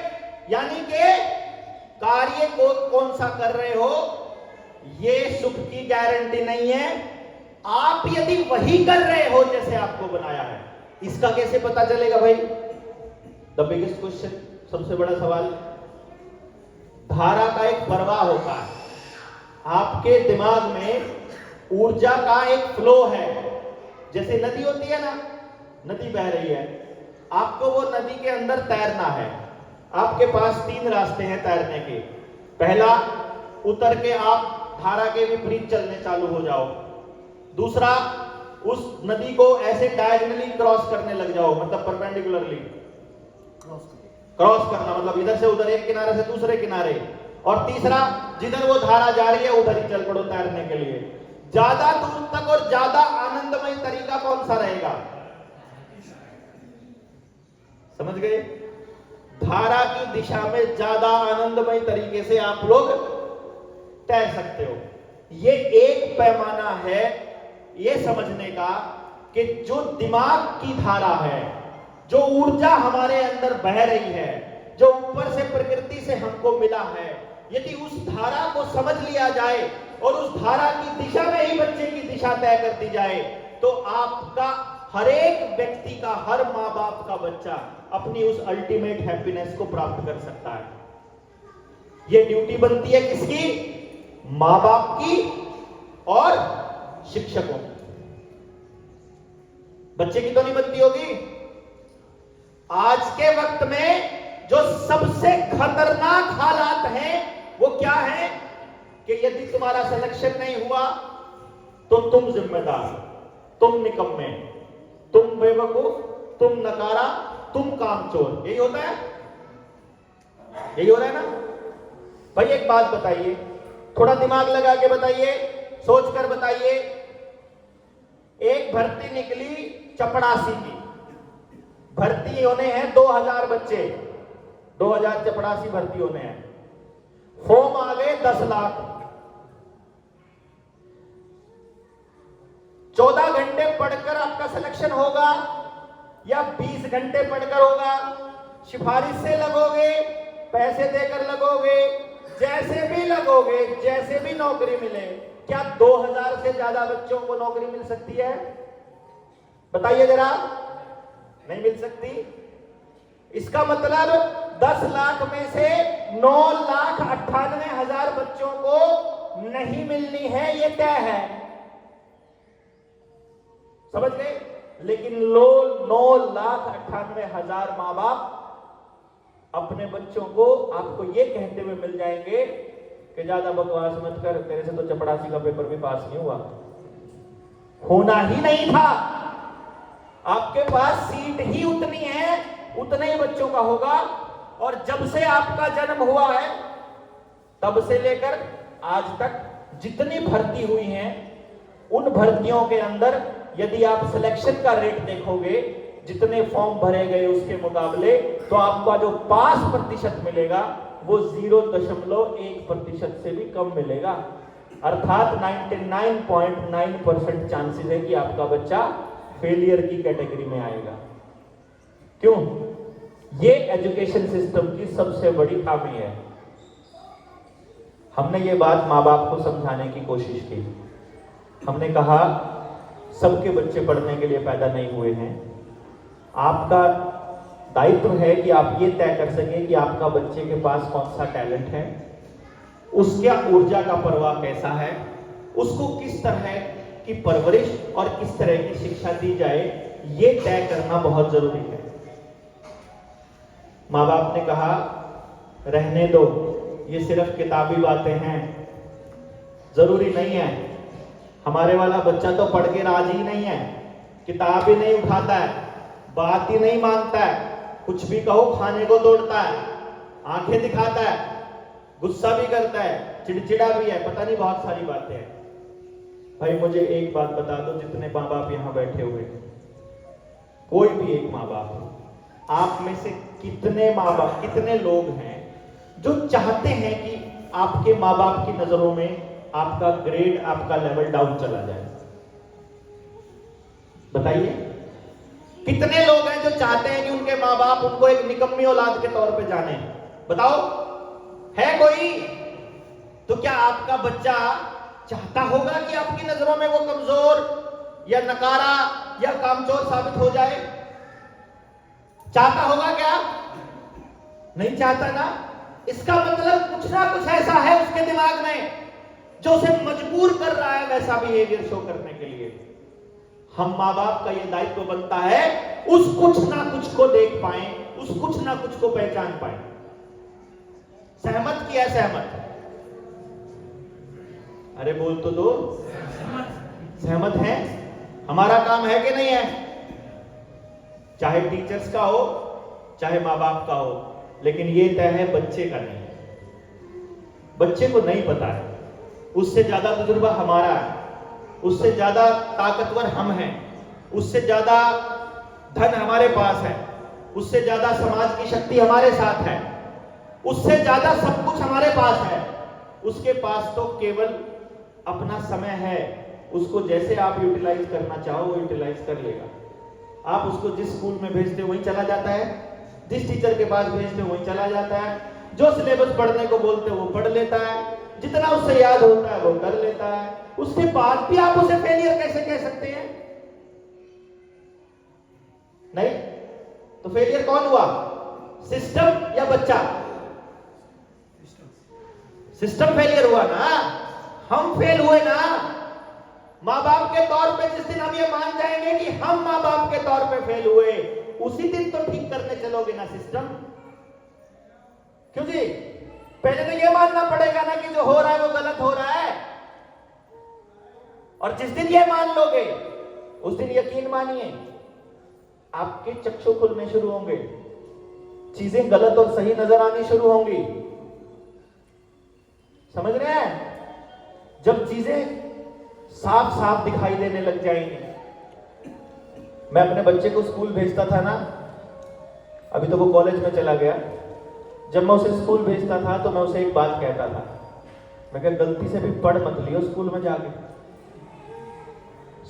यानी कि कार्य को कौन सा कर रहे हो ये सुख की गारंटी नहीं है। आप यदि वही कर रहे हो जैसे आपको बनाया है, इसका कैसे पता चलेगा भाई? द बिगेस्ट क्वेश्चन, सबसे बड़ा सवाल। धारा का एक प्रवाह होता है, आपके दिमाग में ऊर्जा का एक फ्लो है। जैसे नदी होती है ना, नदी बह रही है, आपको वो नदी के अंदर तैरना है। आपके पास 3 रास्ते हैं तैरने के। पहला, उतर के आप धारा के विपरीत चलने चालू हो जाओ। दूसरा, उस नदी को ऐसे डायगोनली क्रॉस करने लग जाओ, मतलब परपेंडिकुलरली क्रॉस करना, मतलब इधर से उधर, एक किनारे से दूसरे किनारे। और तीसरा, जिधर वो धारा जा रही है उधर ही चल पड़ो तैरने के लिए। ज्यादा दूर तक और ज्यादा आनंदमय तरीका कौन सा रहेगा? समझ गए? धारा की दिशा में ज्यादा आनंदमय तरीके से आप लोग तैर सकते हो। ये एक पैमाना है ये समझने का कि जो दिमाग की धारा है, जो ऊर्जा हमारे अंदर बह रही है, जो ऊपर से प्रकृति से हमको मिला है, यदि उस धारा को समझ लिया जाए और उस धारा की दिशा में ही बच्चे की दिशा तय कर दी जाए, तो आपका हर एक व्यक्ति का, हर माँ बाप का बच्चा अपनी उस अल्टीमेट हैप्पीनेस को प्राप्त कर सकता है। यह ड्यूटी बनती है किसकी? माँ बाप की और शिक्षकों की। बच्चे की तो नहीं बनती होगी। आज के वक्त में जो सबसे खतरनाक हालात हैं वो क्या है कि यदि तुम्हारा सिलेक्शन नहीं हुआ तो तुम जिम्मेदार, तुम निकम्मे, तुम बेवकूफ, तुम नकारा, तुम कामचोर। यही होता है, यही हो रहा है ना भाई? एक बात बताइए, थोड़ा दिमाग लगा के बताइए, सोच कर बताइए। एक भर्ती निकली चपड़ासी की, भर्ती होने हैं 2000 बच्चे, 2000 चपड़ासी भर्ती होने हैं। फॉर्म आ गए 10 लाख। 14 घंटे पढ़कर आपका सिलेक्शन होगा या 20 घंटे पढ़कर होगा? सिफारिश से लगोगे, पैसे देकर लगोगे, जैसे भी लगोगे, जैसे भी नौकरी मिले, क्या 2000 से ज्यादा बच्चों को नौकरी मिल सकती है? बताइए जरा। नहीं मिल सकती। इसका मतलब 10 लाख में से 9,98,000 बच्चों को नहीं मिलनी है, ये तय है। समझ गए? लेकिन 9,98,000 माँ बाप अपने बच्चों को आपको ये कहते हुए मिल जाएंगे कि ज्यादा बकवास मत कर, तेरे से तो चपड़ासी का पेपर भी पास नहीं हुआ, होना ही नहीं था। आपके पास सीट ही उतनी है, उतने ही बच्चों का होगा। और जब से आपका जन्म हुआ है तब से लेकर आज तक जितनी भर्ती हुई हैं, उन भर्तियों के अंदर यदि आप सिलेक्शन का रेट देखोगे, जितने फॉर्म भरे गए उसके मुकाबले, तो आपका जो पास प्रतिशत मिलेगा वो 0.1% से भी कम मिलेगा। अर्थात 99.9% चांसेस है कि आपका बच्चा फेलियर की कैटेगरी में आएगा। क्यों? ये एजुकेशन सिस्टम की सबसे बड़ी खामी है। हमने ये बात माँ बाप को समझाने की कोशिश की। हमने कहा सबके बच्चे पढ़ने के लिए पैदा नहीं हुए हैं। आपका दायित्व है कि आप ये तय कर सकें कि आपका बच्चे के पास कौन सा टैलेंट है, उसका ऊर्जा का प्रवाह कैसा है, उसको किस तरह की परवरिश और किस तरह की शिक्षा दी जाए, ये तय करना बहुत जरूरी है। माँ बाप ने कहा रहने दो, ये सिर्फ किताबी बातें हैं, जरूरी नहीं है। हमारे वाला बच्चा तो पढ़ के राजी ही नहीं है, किताब ही नहीं उठाता है, बात ही नहीं मानता है, कुछ भी कहो खाने को तोड़ता है, आंखें दिखाता है, गुस्सा भी करता है, चिड़चिड़ा भी है, पता नहीं बहुत सारी बातें हैं। भाई मुझे एक बात बता दो, जितने माँ बाप यहाँ बैठे हुए, कोई भी एक माँ बाप, आप में से कितने माँ बाप, कितने लोग हैं जो चाहते हैं कि आपके माँ बाप की नजरों में आपका ग्रेड, आपका लेवल डाउन चला जाए? बताइए, कितने लोग हैं जो चाहते हैं कि उनके माँ बाप उनको एक निकम्मी औलाद के तौर पे जाने? बताओ, है कोई? तो क्या आपका बच्चा चाहता होगा कि आपकी नजरों में वो कमजोर या नकारा या कामचोर साबित हो जाए? चाहता होगा क्या? नहीं चाहता ना। इसका मतलब कुछ ना कुछ ऐसा है उसके दिमाग में जो उसे मजबूर कर रहा है वैसा बिहेवियर शो करने के लिए। हम माँ बाप का यह दायित्व बनता है उस कुछ ना कुछ को देख पाए, उस कुछ ना कुछ को पहचान पाए। सहमत किया? सहमत? अरे बोल तो दो, सहमत है? हमारा काम है कि नहीं है? चाहे टीचर्स का हो, चाहे माँ बाप का हो, लेकिन ये तय है बच्चे का नहीं। बच्चे को नहीं पता है, उससे ज्यादा तजुर्बा हमारा है, उससे ज्यादा ताकतवर हम हैं, उससे ज्यादा धन हमारे पास है, उससे ज्यादा समाज की शक्ति हमारे साथ है, उससे ज्यादा सब कुछ हमारे पास है। उसके पास तो केवल अपना समय है, उसको जैसे आप यूटिलाइज करना चाहो वो यूटिलाइज कर लेगा। आप उसको जिस स्कूल में भेजते हो वहीं चला जाता है, जिस टीचर के पास भेजते हो वहीं चला जाता है, जो सिलेबस पढ़ने को बोलते हो वो पढ़ लेता है, जितना उससे याद होता है वो कर लेता है। उसके बाद भी आप उसे फेलियर कैसे कह सकते हैं? नहीं तो फेलियर कौन हुआ, सिस्टम या बच्चा? सिस्टम फेलियर हुआ ना, हम फेल हुए ना। माँ बाप के तौर पे जिस दिन हम ये मान जाएंगे कि हम माँ बाप के तौर पे फेल हुए, उसी दिन तो ठीक करने चलोगे ना सिस्टम। क्यों जी? पहले तो ये मानना पड़ेगा ना कि जो हो रहा है वो गलत हो रहा है। और जिस दिन ये मान लोगे उस दिन यकीन मानिए आपके चक्षु खुलने शुरू होंगे, चीजें गलत और सही नजर आनी शुरू होंगी। समझ रहे हैं? जब चीजें साफ साफ दिखाई देने लग जाएंगी। मैं अपने बच्चे को स्कूल भेजता था ना, अभी तो वो कॉलेज में चला गया। जब मैं उसे स्कूल भेजता था तो मैं उसे एक बात कहता था, मैं कहा गलती से भी पढ़ मत लियो स्कूल में जाके।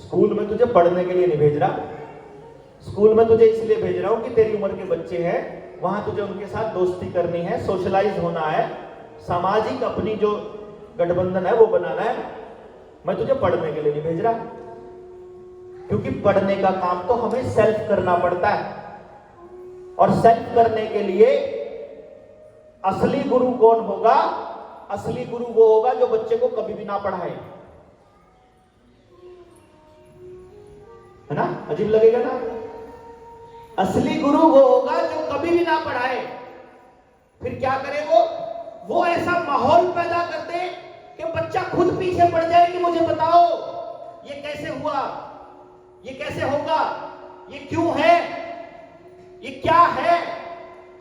स्कूल में तुझे पढ़ने के लिए नहीं भेज रहा, स्कूल में तुझे इसलिए भेज रहा हूं कि तेरी उम्र के बच्चे हैं, वहां तुझे उनके साथ दोस्ती करनी है, सोशलाइज होना है, सामाजिक अपनी जो गठबंधन है वो बनाना है। मैं तुझे पढ़ने के लिए नहीं भेज रहा, क्योंकि पढ़ने का काम तो हमें सेल्फ करना पड़ता है। और सेल्फ करने के लिए असली गुरु कौन होगा? असली गुरु वो होगा जो बच्चे को कभी भी ना पढ़ाए। है ना? अजीब लगेगा ना? असली गुरु वो होगा जो कभी भी ना पढ़ाए। फिर क्या करे वो ऐसा माहौल पैदा कर दे कि बच्चा खुद पीछे पड़ जाए कि मुझे बताओ ये कैसे हुआ, ये कैसे होगा, ये क्यों है, ये क्या है।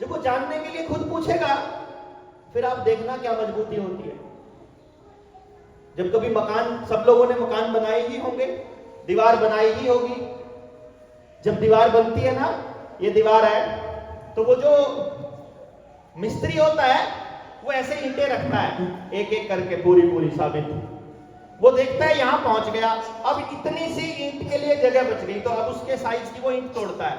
जब वो जानने के लिए खुद पूछेगा फिर आप देखना क्या मजबूती होती है। जब कभी मकान, सब लोगों ने मकान बनाए ही होंगे, दीवार बनाई ही होगी। जब दीवार बनती है ना, ये दीवार है, तो वो जो मिस्त्री होता है वो ऐसे ईंटें रखता है एक एक करके पूरी साबित। वो देखता है यहां पहुंच गया, अब इतनी सी ईंट के लिए जगह बच गई, तो अब उसके साइज की वो ईंट तोड़ता है।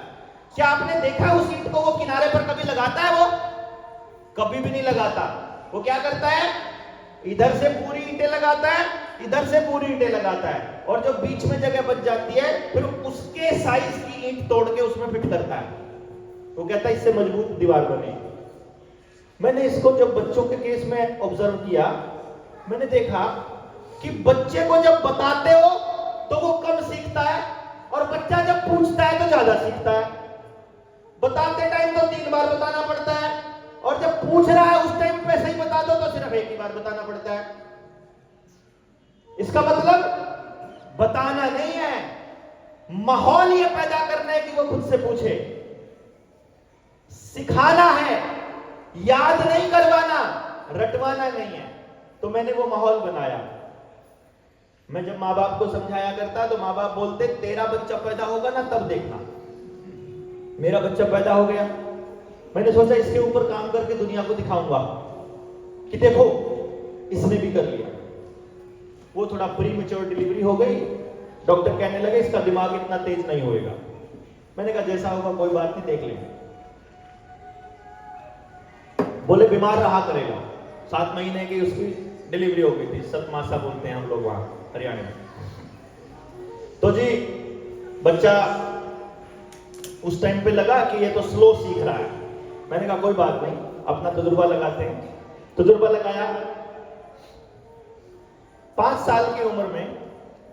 क्या आपने देखा उस ईंट को वो किनारे पर कभी लगाता है? वो कभी भी नहीं लगाता। वो क्या करता है? इधर से पूरी ईंटें लगाता है, इधर से पूरी ईंटें लगाता है, और जो बीच में जगह बच जाती है फिर उसके साइज की ईंट तोड़ के उसमें फिट करता है। वो कहता है इससे मजबूत दीवार बने। मैंने इसको जब बच्चों के केस में ऑब्जर्व किया, मैंने देखा कि बच्चे को जब बताते हो तो वो कम सीखता है, और बच्चा जब पूछता है तो ज्यादा सीखता है। बताते टाइम तो 3 बार बताना पड़ता है, और जब पूछ रहा है उस टाइम पे सही बता दो तो सिर्फ 1 ही बार बताना पड़ता है। इसका मतलब बताना नहीं है, माहौल ये पैदा करना है कि वो खुद से पूछे। सिखाना है, याद नहीं करवाना, रटवाना नहीं है। तो मैंने वो माहौल बनाया। मैं जब माँ बाप को समझाया करता तो माँ बाप बोलते तेरा बच्चा पैदा होगा ना तब देखना। मेरा बच्चा पैदा हो गया, मैंने सोचा इसके ऊपर काम करके दुनिया को दिखाऊंगा कि देखो इसने भी कर लिया। वो थोड़ा प्री मैच्योर डिलीवरी हो गई, डॉक्टर कहने लगे इसका दिमाग इतना तेज नहीं होएगा। मैंने कहा जैसा होगा कोई बात नहीं, देख लेंगे। बोले बीमार रहा करेगा। 7 महीने की उसकी डिलीवरी हो गई थी, 7 मासा बोलते हैं हम लोग वहां हरियाणा में। तो जी बच्चा उस टाइम पे लगा कि ये तो स्लो सीख रहा है। मैंने कहा कोई बात नहीं, अपना तजुर्बा लगाते हैं। तजुर्बा लगाया। 5 साल की उम्र में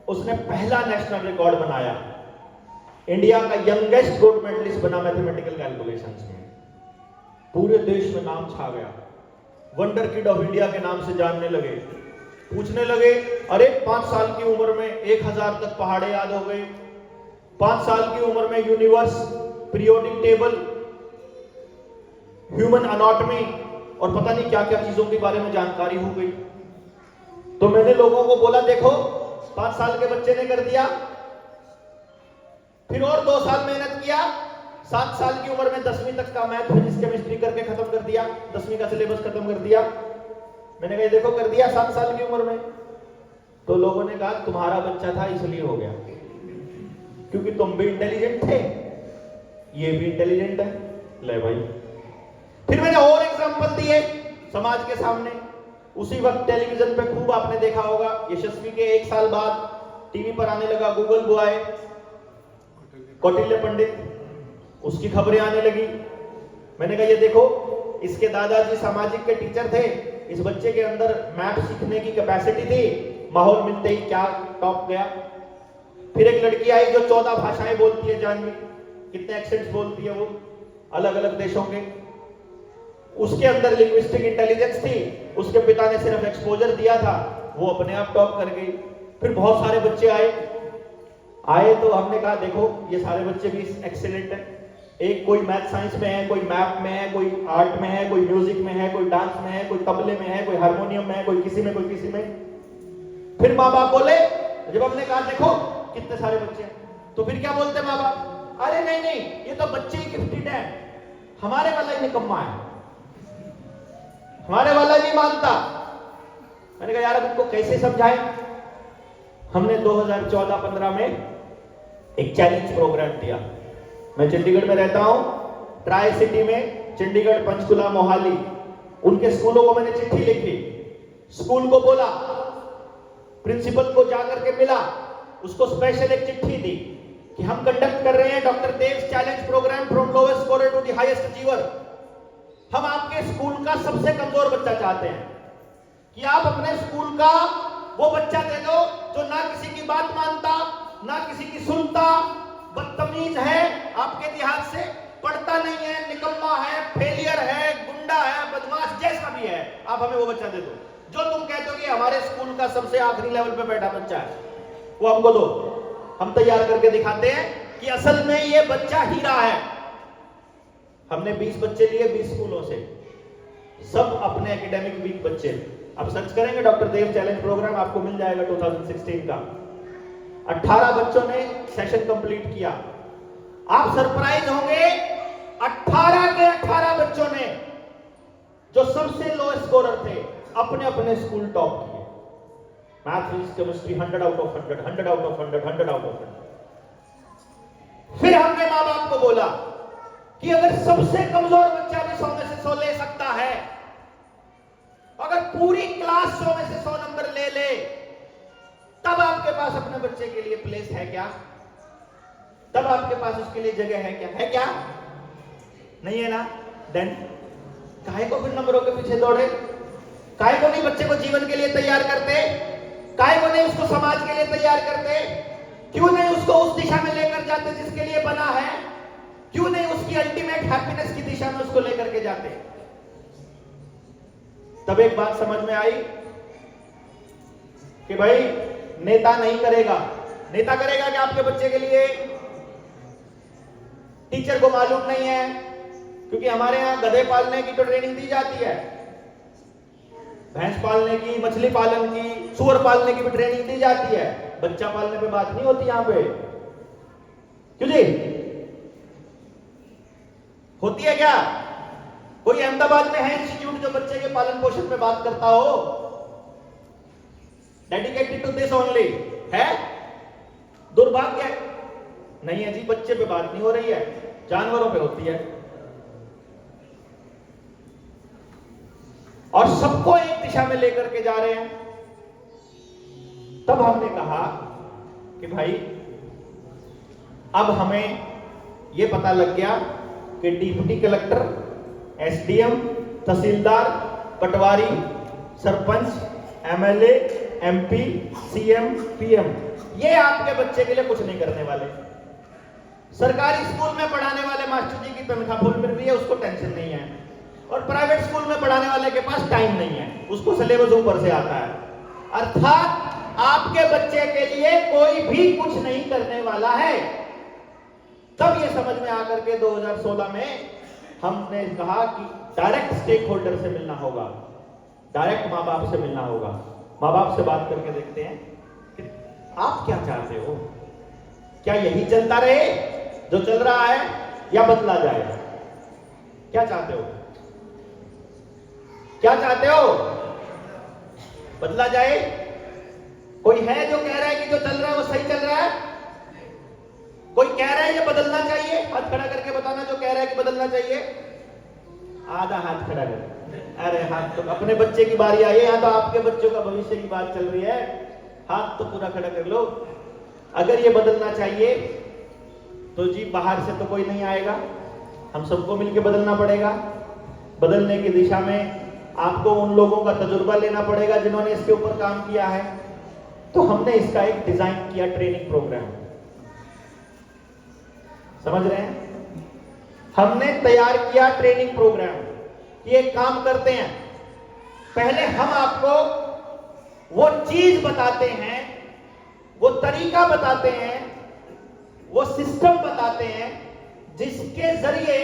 उसने पहला नेशनल रिकॉर्ड बनाया। इंडिया का यंगेस्ट गोल्ड मेडलिस्ट बना मैथमेटिकल कैलकुलेशंस में। पूरे देश में नाम छा गया। वंडर किड ऑफ इंडिया के नाम से जानने लगे। पूछने लगे अरे 5 साल की उम्र में 1000 तक पहाड़े याद हो गए। 5 साल की उम्र में universe, periodic table, human anatomy और पता नहीं क्या क्या चीजों के बारे में जानकारी हो गई। तो मैंने लोगों को बोला देखो 5 साल के बच्चे ने कर दिया। फिर और 2 साल मेहनत किया। 7 साल की उम्र में 10वीं तक का मैथ, फिजिक्स, केमिस्ट्री करके खत्म कर दिया। 10वीं का सिलेबस खत्म कर दिया। मैंने कहा देखो कर दिया 7 साल की उम्र में। तो लोगों ने कहा तुम्हारा बच्चा था इसलिए हो गया, क्योंकि तुम भी इंटेलिजेंट थे, ये भी इंटेलिजेंट है। ले भाई। फिर मैंने और एग्जांपल दिए समाज के सामने। उसी वक्त टेलीविजन पे खूब आपने देखा होगा, यशस्वी के 1 साल बाद टीवी पर आने लगा गूगल बॉय, कौटिल्य पंडित, उसकी खबरें आने लगी। मैंने कहा ये देखो इसके दादाजी सामाजिक के टीचर थे, इस बच्चे के अंदर मैथ सीखने की कैपेसिटी थी, माहौल मिलते ही क्या टॉप गया। फिर एक लड़की आई जो 14 भाषाएं बोलती है, जानवी कितने एक्सेंट्स बोलती है वो अलग अलग देशों के। उसके अंदर लिंग्विस्टिक इंटेलिजेंस थी, उसके पिता ने सिर्फ एक्सपोजर दिया था, वो अपने आप टॉप कर गई। फिर बहुत सारे बच्चे आए तो हमने कहा देखो ये सारे बच्चे भी एक्सीलेंट है। एक कोई मैथ साइंस में है, कोई मैथ में है, कोई आर्ट में है, कोई म्यूजिक में है, कोई डांस में है, कोई तबले में है, कोई हारमोनियम में है, कोई किसी में कोई किसी में। फिर माँ बाप बोले, जब हमने कहा देखो कितने सारे बच्चे हैं, तो फिर क्या बोलते माँ बाप, अरे नहीं नहीं ये तो बच्चे ही गिफ्टेड है, हमारे वाला ही निकम्मा है, हमारे वाला नहीं मानता। मैंने कहा यार अब इनको कैसे समझाएं। हमने 2014-15 में एक चैलेंज प्रोग्राम दिया। मैं चंडीगढ़ में रहता हूं, ट्राई सिटी में, चंडीगढ़, पंचकुला, मोहाली, उनके स्कूलों को मैंने चिट्ठी लिखी। स्कूल को बोला, प्रिंसिपल को जाकर के मिला, उसको स्पेशल एक चिट्ठी दी कि हम कंडक्ट कर रहे हैं doctor Dev challenge program from lowest scorer to the highest achiever. हम आपके स्कूल का सबसे कमजोर बच्चा चाहते हैं कि आप अपने स्कूल का वो बच्चा दे दो जो ना किसी की बात मानता, ना किसी की सुनता, बदतमीज है, आपके लिहाज से पढ़ता नहीं है, निकम्मा है, फेलियर है, गुंडा है, बदमाश जैसा भी है, आप हमें वो बच्चा दे दो जो तुम कहते हो कि हमारे स्कूल का सबसे आखिरी लेवल पे बैठा बच्चा है, वो हमको दो। हम तैयार करके दिखाते हैं कि असल में ये बच्चा हीरा है। हमने 20 बच्चे लिए 20 स्कूलों से, सब अपने एकेडमिक वीक बच्चे। आप सर्च करेंगे डॉक्टर देव चैलेंज प्रोग्राम, आपको मिल जाएगा 2016 का। 18 बच्चों ने सेशन कंप्लीट किया। आप सरप्राइज होंगे, 18 के 18 बच्चों ने जो सबसे लो स्कोरर थे अपने अपने स्कूल टॉप किए। Math, physics, chemistry 100 out of 100, 100 out of 100, 100 out of 100। फिर हमने माँ बाप को बोला कि अगर सबसे कमजोर बच्चा भी 100 में से 100 ले सकता है, अगर पूरी क्लास 100 में से 100 नंबर ले ले, तब आपके पास अपने बच्चे के लिए प्लेस है क्या? तब आपके पास उसके लिए जगह है क्या? है क्या? नहीं है ना? देन काहे को फिर नंबरों के पीछे दौड़े? काहे को नहीं बच्चे को जीवन के लिए तैयार करते? काहे को उसको समाज के लिए तैयार करते? क्यों नहीं उसको उस दिशा में लेकर जाते जिसके लिए बना है? क्यों नहीं उसकी अल्टीमेट हैप्पीनेस की दिशा में उसको लेकर के जाते? तब एक बात समझ में आई कि भाई नेता नहीं करेगा। नेता करेगा कि आपके बच्चे के लिए? टीचर को मालूम नहीं है, क्योंकि हमारे यहां गधे पालने की तो ट्रेनिंग दी जाती है, भैंस पालने की, मछली पालन की, सूअर पालने की भी ट्रेनिंग दी जाती है। बच्चा पालने पे बात नहीं होती यहां पे, क्यों जी? होती है क्या? कोई अहमदाबाद में है इंस्टीट्यूट जो बच्चे के पालन पोषण पे बात करता हो? डेडिकेटेड टू दिस ओनली है? दुर्भाग्य नहीं है जी, बच्चे पे बात नहीं हो रही है, जानवरों पे होती है। और सबको एक दिशा में लेकर के जा रहे हैं। तब हमने कहा कि भाई अब हमें यह पता लग गया कि deputy collector, SDM, tehsildar, patwari, sarpanch, MLA, MP, CM, PM, ये आपके बच्चे के लिए कुछ नहीं करने वाले। सरकारी स्कूल में पढ़ाने वाले मास्टर जी की तनख्वाह फुल मिल रही है, उसको टेंशन नहीं है, और प्राइवेट स्कूल में पढ़ाने वाले के पास टाइम नहीं है, उसको सिलेबस ऊपर से आता है। अर्थात आपके बच्चे के लिए कोई भी कुछ नहीं करने वाला है। तब ये समझ में आकर के 2016 में हमने कहा कि डायरेक्ट स्टेक होल्डर से मिलना होगा, डायरेक्ट माँ बाप से मिलना होगा। माँ बाप से बात करके देखते हैं कि आप क्या चाहते हो, क्या यही चलता रहे जो चल रहा है, या बदला जाए? क्या चाहते हो? क्या चाहते हो? बदला जाए? कोई है जो कह रहा है कि जो चल रहा है वो सही चल रहा है? कोई कह रहा है ये बदलना चाहिए? हाथ खड़ा करके बताना जो कह रहा है कि बदलना चाहिए। आधा हाथ खड़ा कर। अरे हाथ तो अपने बच्चे की बारी आई है, यहां तो आपके बच्चों का भविष्य की बात चल रही है, हाथ तो पूरा खड़ा कर लो। अगर ये बदलना चाहिए तो जी बाहर से तो कोई नहीं आएगा, हम सबको मिलकर बदलना पड़ेगा। बदलने की दिशा में आपको उन लोगों का तजुर्बा लेना पड़ेगा जिन्होंने इसके ऊपर काम किया है। तो हमने इसका एक डिजाइन किया ट्रेनिंग प्रोग्राम। समझ रहे हैं? हमने तैयार किया ट्रेनिंग प्रोग्राम कि एक काम करते हैं, पहले हम आपको वो चीज बताते हैं, वो तरीका बताते हैं, वो सिस्टम बताते हैं जिसके जरिए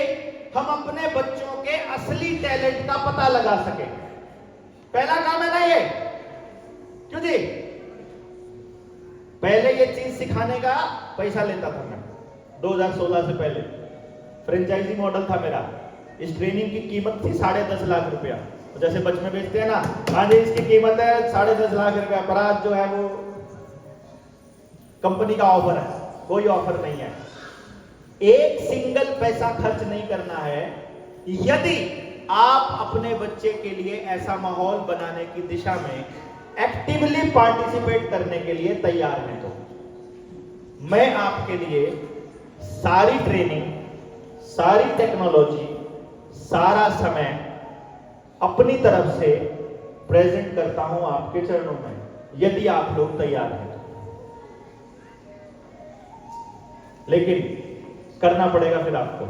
हम अपने बच्चों के असली टैलेंट का पता लगा सके। पहला काम है ना ये, क्यों जी? पहले ये चीज सिखाने का पैसा लेता था मैं 2016 से पहले, फ्रेंचाइजी मॉडल था मेरा। इस ट्रेनिंग की कीमत थी 10.5 लाख रुपया। जैसे बच में बेचते हैं ना, हाँ जी इसकी कीमत है 10.5 लाख रुपया, पर आज जो है वो कंपनी का ऑफर है, कोई ऑफर नहीं है। एक सिंगल पैसा खर्च नहीं करना है यदि आप अपने बच्चे के लिए ऐसा माहौल बनाने की दिशा में एक्टिवली पार्टिसिपेट करने के लिए तैयार हैं। तो मैं आपके लिए सारी ट्रेनिंग, सारी टेक्नोलॉजी, सारा समय अपनी तरफ से प्रेजेंट करता हूं आपके चरणों में, यदि आप लोग तैयार हैं। लेकिन करना पड़ेगा फिर आपको।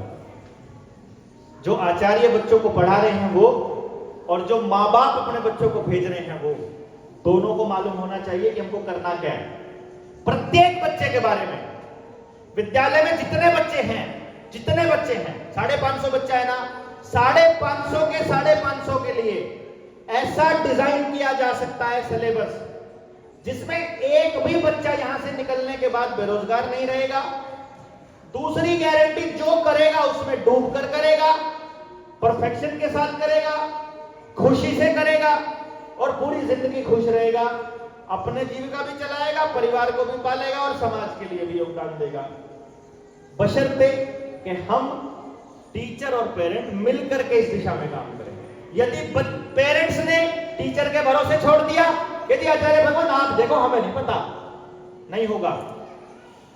जो आचार्य बच्चों को पढ़ा रहे हैं वो, और जो माँ बाप अपने बच्चों को भेज रहे हैं वो, दोनों को मालूम होना चाहिए कि हमको करना क्या है। प्रत्येक बच्चे के बारे में, विद्यालय में जितने बच्चे हैं 550 बच्चा है ना, 550 के 550 के लिए ऐसा डिजाइन किया जा सकता है सिलेबस जिसमें एक भी बच्चा यहां से निकलने के बाद बेरोजगार नहीं रहेगा। दूसरी गारंटी, जो करेगा उसमें डूब कर करेगा, परफेक्शन के साथ करेगा, खुशी से करेगा और पूरी जिंदगी खुश रहेगा। अपने जीविका भी चलाएगा, परिवार को भी पालेगा और समाज के लिए भी योगदान देगा, बशर्ते कि हम टीचर और पेरेंट मिलकर के इस दिशा में काम करें। यदि पेरेंट्स ने टीचर के भरोसे छोड़ दिया, यदि आचार्य भगवान आप देखो हमें नहीं पता, नहीं होगा,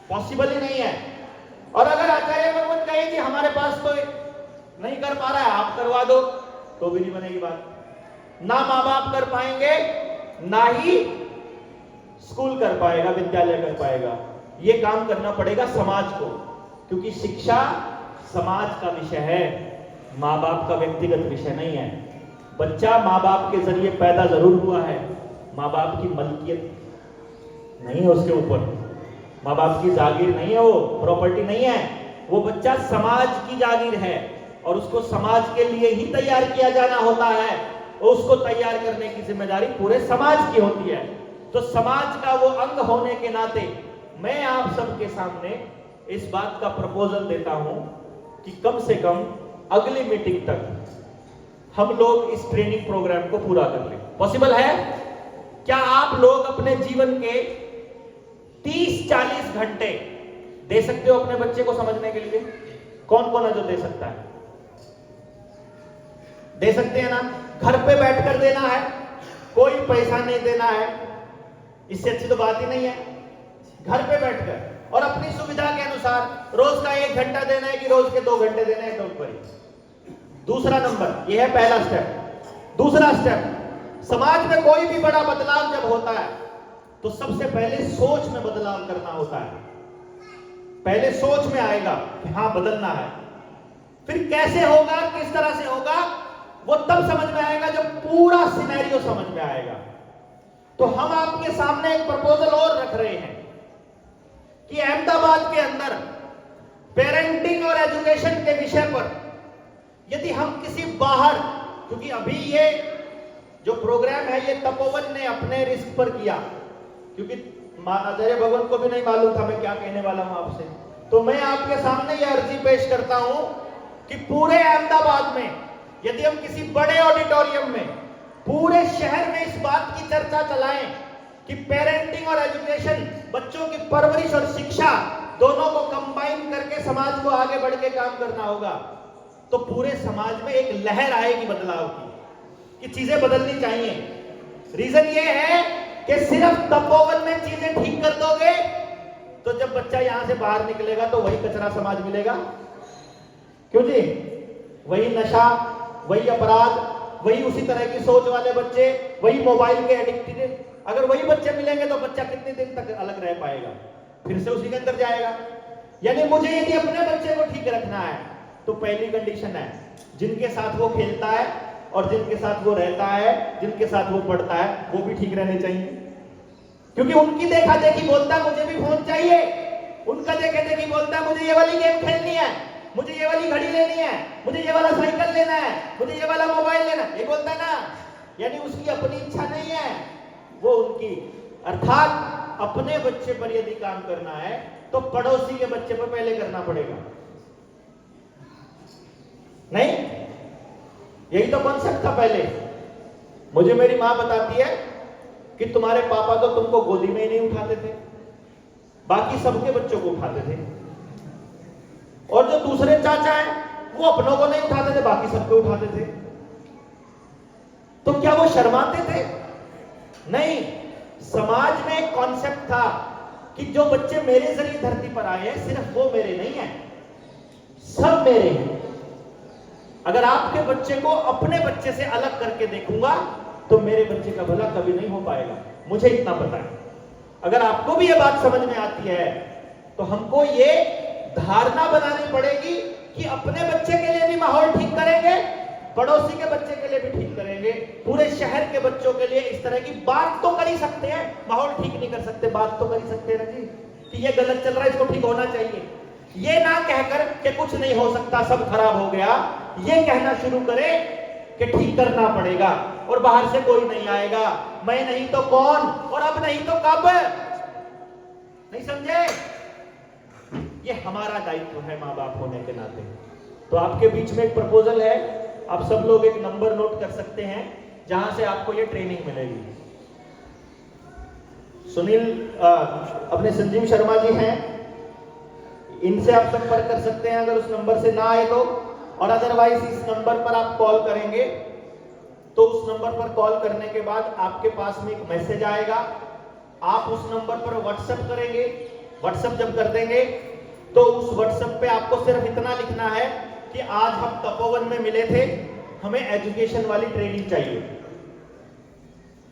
पॉसिबल ही नहीं है। और अगर आचार्य भगवान कहे कि हमारे पास तो नहीं कर पा रहा है, आप करवा दो, तो भी नहीं बनेगी बात। ना माँ बाप कर पाएंगे, ना ही स्कूल कर पाएगा, विद्यालय कर पाएगा। ये काम करना पड़ेगा समाज को, क्योंकि शिक्षा समाज का विषय है, माँ बाप का व्यक्तिगत विषय नहीं है। बच्चा माँ बाप के जरिए पैदा जरूर हुआ है, माँ बाप की मलकियत नहीं है उसके ऊपर, माँ बाप की जागीर नहीं है, वो प्रॉपर्टी नहीं है। वो बच्चा समाज की जागीर है और उसको समाज के लिए ही तैयार किया जाना होता है। उसको तैयार करने की जिम्मेदारी पूरे समाज की होती है। तो समाज का वो अंग होने के नाते मैं आप सबके सामने इस बात का प्रपोजल देता हूं कि कम से कम अगली मीटिंग तक हम लोग इस ट्रेनिंग प्रोग्राम को पूरा कर लें। पॉसिबल है? क्या आप लोग अपने जीवन के 30-40 घंटे दे सकते हो अपने बच्चे को समझने के लिए? कौन कौन है जो दे सकता है? दे सकते हैं ना? घर पे बैठकर देना है, कोई पैसा नहीं देना है, इससे अच्छी तो बात ही नहीं है। घर पे बैठकर और अपनी सुविधा के अनुसार रोज का 1 घंटा देना है कि रोज के 2 घंटे देना है, डोंट वरी। दूसरा नंबर, यह है पहला स्टेप। दूसरा स्टेप, समाज में कोई भी बड़ा बदलाव जब होता है तो सबसे पहले सोच में बदलाव करना होता है। पहले सोच में आएगा कि हाँ बदलना है, फिर कैसे होगा, किस तरह से होगा, वो तब समझ में आएगा जब पूरा सिनेरियो समझ में आएगा। तो हम आपके सामने एक प्रपोजल और रख रहे हैं कि अहमदाबाद के अंदर पेरेंटिंग और एजुकेशन के विषय पर यदि हम किसी बाहर, क्योंकि अभी ये जो प्रोग्राम है ये तपोवन ने अपने रिस्क पर किया, क्योंकि आचार्य भगवान को भी नहीं मालूम था मैं क्या कहने वाला हूं आपसे, तो मैं आपके सामने ये अर्जी पेश करता हूं कि पूरे अहमदाबाद में यदि हम किसी बड़े ऑडिटोरियम में पूरे शहर में इस बात की चर्चा चलाएं कि पेरेंटिंग और एजुकेशन, बच्चों की परवरिश और शिक्षा दोनों को कंबाइन करके समाज को आगे बढ़ के काम करना होगा, तो पूरे समाज में एक लहर आएगी बदलाव की कि चीजें बदलनी चाहिए। रीजन ये है कि सिर्फ तपोवन में चीजें ठीक कर दोगे तो जब बच्चा यहां से बाहर निकलेगा तो वही कचरा समाज मिलेगा। क्यों जी? वही नशा, वही अपराध, वही उसी तरह की सोच वाले बच्चे, वही मोबाइल के एडिक्टेड। अगर वही बच्चे मिलेंगे तो बच्चा कितने दिन तक अलग रह पाएगा? फिर से उसी के अंदर जाएगा। यानी मुझे यदि अपने बच्चे को ठीक रखना है तो पहली कंडीशन है, जिनके साथ वो खेलता है और जिनके साथ वो रहता है, जिनके साथ वो पढ़ता है, वो भी ठीक रहने चाहिए। क्योंकि उनकी देखा देखी बोलता मुझे भी फोन चाहिए, उनका देखे देखी बोलता मुझे ये वाली गेम खेलनी है, मुझे ये वाली घड़ी लेनी है, मुझे ये वाला साइकिल लेना है, मुझे ये वाला मोबाइल लेना है, ये बोलता है ना। यानी उसकी अपनी इच्छा नहीं है, वो उनकी। अर्थात अपने बच्चे पर यदि काम करना है तो पड़ोसी के बच्चे पर पहले करना पड़ेगा। नहीं, यही तो कॉन्सेप्ट था पहले। मुझे मेरी मां बताती है कि तुम्हारे पापा तो तुमको गोदी में ही नहीं उठाते थे, बाकी सबके बच्चों को उठाते थे, और जो दूसरे चाचा हैं वो अपनों को नहीं उठाते थे, बाकी सबको उठाते थे। तो क्या वो शर्माते थे? नहीं। समाज में एक कॉन्सेप्ट था कि जो बच्चे मेरे जरिए धरती पर आए हैं सिर्फ वो मेरे नहीं हैं, सब मेरे हैं। अगर आपके बच्चे को अपने बच्चे से अलग करके देखूंगा तो मेरे बच्चे का भला कभी नहीं हो पाएगा, मुझे इतना पता है। अगर आपको भी ये बात समझ में आती है तो हमको ये धारणा बनानी पड़ेगी कि अपने बच्चे के लिए भी माहौल ठीक करेंगे, पड़ोसी के बच्चे के लिए भी ठीक करेंगे, पूरे शहर के बच्चों के लिए इस तरह की बात तो कर ही सकते हैं। माहौल ठीक नहीं कर सकते, बात तो कर ही सकते हैं ना जी कि ये गलत चल रहा है, इसको ठीक होना चाहिए। ये ना कहकर कि कुछ नहीं हो सकता, सब खराब हो गया, ये कहना शुरू करें कि ठीक करना पड़ेगा और बाहर से कोई नहीं आएगा, मैं नहीं तो कौन, और अब नहीं तो कब। नहीं समझे? ये हमारा दायित्व है मां बाप होने के नाते। तो आपके बीच में एक प्रपोजल है, आप सब लोग एक नंबर नोट कर सकते हैं जहां से आपको ये ट्रेनिंग मिलेगी। सुनील अपने संजीव शर्मा जी हैं, इनसे आप संपर्क कर सकते हैं अगर उस नंबर से ना आए तो, और अदरवाइज इस नंबर पर आप कॉल करेंगे तो उस नंबर पर कॉल करने के बाद आपके पास में एक मैसेज आएगा, आप उस नंबर पर व्हाट्सएप करेंगे। व्हाट्सएप जब कर देंगे तो उस व्हाट्सएप पे आपको सिर्फ इतना लिखना है कि आज हम तपोवन में मिले थे, हमें एजुकेशन वाली ट्रेनिंग चाहिए।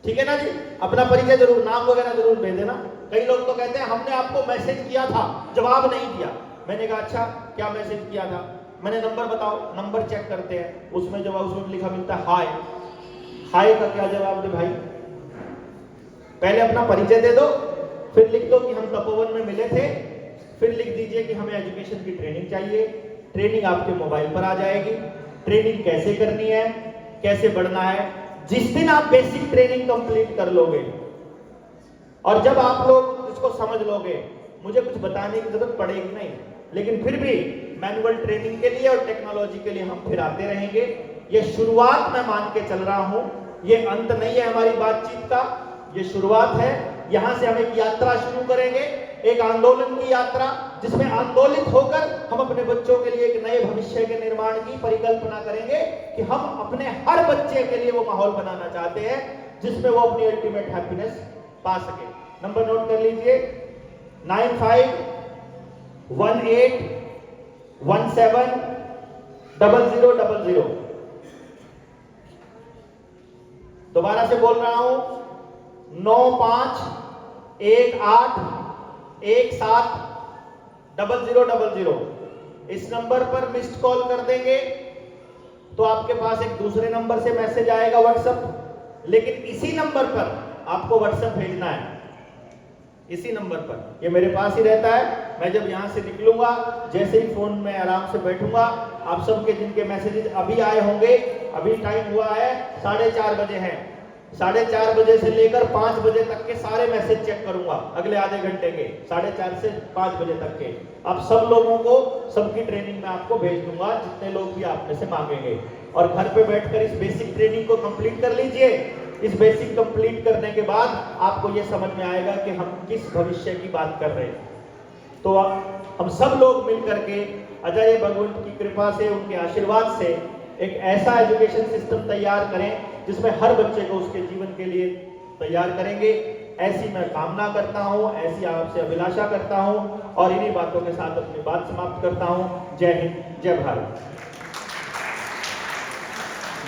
ठीक है ना जी? अपना परिचय जरूर, नाम वगैरह जरूर भेज देना। कई लोग तो कहते हैं हमने आपको मैसेज किया था, जवाब नहीं दिया। मैंने कहा अच्छा क्या मैसेज किया था? मैंने नंबर बताओ, नंबर चेक करते हैं, उसमें जवाब उसमें लिखा मिलता है हाय। हाय का क्या जवाब दे भाई? पहले अपना परिचय दे दो, फिर लिख दो कि हम तपोवन में मिले थे, फिर लिख दीजिए कि हमें एजुकेशन की ट्रेनिंग चाहिए। ट्रेनिंग आपके मोबाइल पर आ जाएगी। ट्रेनिंग कैसे करनी है, कैसे बढ़ना है, जिस दिन आप बेसिक ट्रेनिंग कंप्लीट कर लोगे और जब आप लोग इसको समझ लोगे, मुझे कुछ बताने की जरूरत पड़ेगी नहीं, लेकिन फिर भी मैनुअल ट्रेनिंग के लिए और टेक्नोलॉजी के लिए हम फिर आते रहेंगे। ये शुरुआत मैं मान के चल रहा हूं, ये अंत नहीं है हमारी बातचीत का, ये शुरुआत है। यहां से हम एक यात्रा शुरू करेंगे, एक आंदोलन की यात्रा, जिसमें आंदोलित होकर हम अपने बच्चों के लिए एक नए भविष्य के निर्माण की परिकल्पना करेंगे कि हम अपने हर बच्चे के लिए वो माहौल बनाना चाहते हैं जिसमें वो अपनी अल्टीमेट हैप्पीनेस पा सके। नंबर नोट कर लीजिए, 9518170000। दोबारा से बोल रहा हूं, 9518170000। इस नंबर पर मिस्ड कॉल कर देंगे तो आपके पास एक दूसरे नंबर से मैसेज आएगा व्हाट्सएप, लेकिन इसी नंबर पर आपको व्हाट्सएप भेजना है, इसी नंबर पर। ये मेरे पास ही रहता है। मैं जब यहां से निकलूंगा, जैसे ही फोन में आराम से बैठूंगा, आप सबके जिनके मैसेजेस अभी आए होंगे, अभी टाइम हुआ है 4:30 बजे है, 4:30 बजे से लेकर 5 बजे तक के सारे मैसेज चेक करूंगा, अगले आधे घंटे के, 4:30 से 5 बजे तक के। आप सब लोगों को, सबकी ट्रेनिंग में आपको भेज दूंगा, जितने लोग भी आप में से मांगेंगे। और घर पे बैठकर इस बेसिक ट्रेनिंग को कंप्लीट कर लीजिए। इस बेसिक कंप्लीट करने के बाद आपको ये समझ में आएगा कि हम किस भविष्य की बात कर रहे हैं। तो हम सब लोग मिलकर के अजय भगवंत की कृपा से, उनके आशीर्वाद से एक ऐसा एजुकेशन सिस्टम तैयार करें जिसमें हर बच्चे को उसके जीवन के लिए तैयार करेंगे। ऐसी मैं कामना करता हूं, ऐसी आपसे अभिलाषा करता हूं और इन्हीं बातों के साथ अपनी बात समाप्त करता हूं। जय हिंद, जय भारत।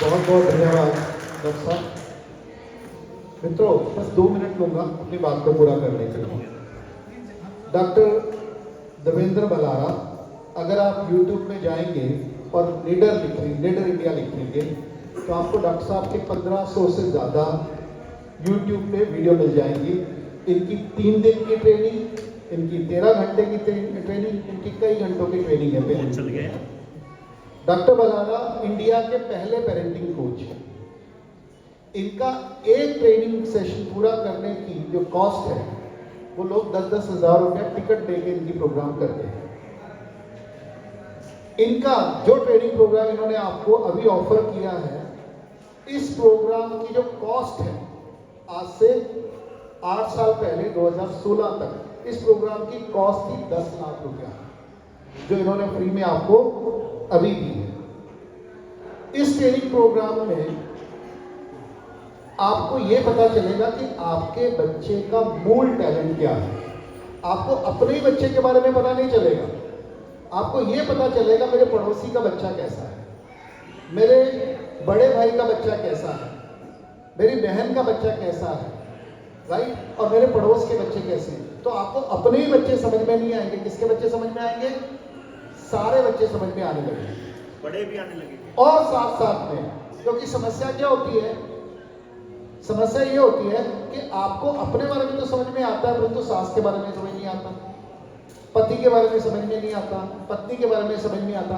बहुत बहुत धन्यवाद डॉक्टर साहब। मित्रों, बस 2 मिनट लूंगा अपनी बात को पूरा करने के लिए। डॉक्टर देवेंद्र बलारा, अगर आप YouTube में जाएंगे और नीडर इंडिया लिखेंगे तो आपको डॉक्टर साहब के 1500 से ज़्यादा YouTube पे वीडियो मिल जाएंगी। इनकी 3 दिन की ट्रेनिंग, इनकी 13 घंटे की ट्रेनिंग, इनकी कई घंटों की ट्रेनिंग है। डॉक्टर बलारा इंडिया के पहले पेरेंटिंग कोच हैं। इनका एक ट्रेनिंग सेशन पूरा करने की जो कॉस्ट है, वो लोग 10-10 हज़ार रुपये टिकट देके इनकी प्रोग्राम करते हैं। इनका जो ट्रेनिंग प्रोग्राम इन्होंने आपको अभी ऑफर किया है, इस प्रोग्राम की जो कॉस्ट है, आज से 8 साल पहले 2016 तक इस प्रोग्राम की कॉस्ट थी 10 लाख रुपया, जो इन्होंने फ्री में आपको अभी दी है। इस ट्रेनिंग प्रोग्राम में आपको ये पता चलेगा कि आपके बच्चे का मूल टैलेंट क्या है। आपको अपने ही बच्चे के बारे में पता नहीं चलेगा, आपको ये पता चलेगा मेरे पड़ोसी का बच्चा कैसा है, मेरे बड़े भाई का बच्चा कैसा है, मेरी बहन का बच्चा कैसा है, राइट, और मेरे पड़ोस के बच्चे कैसे हैं। तो आपको अपने ही बच्चे समझ में नहीं आएंगे। किसके बच्चे समझ में आएंगे? सारे बच्चे समझ में आने लगेंगे, बड़े भी आने लगेंगे। और साथ साथ में, क्योंकि समस्या क्या होती है, समस्या ये होती है कि आपको अपने बारे में तो समझ में आता है, परंतु सास के बारे में समझ नहीं आता, पति के बारे में समझ में नहीं आता, पत्नी के बारे में समझ नहीं आता।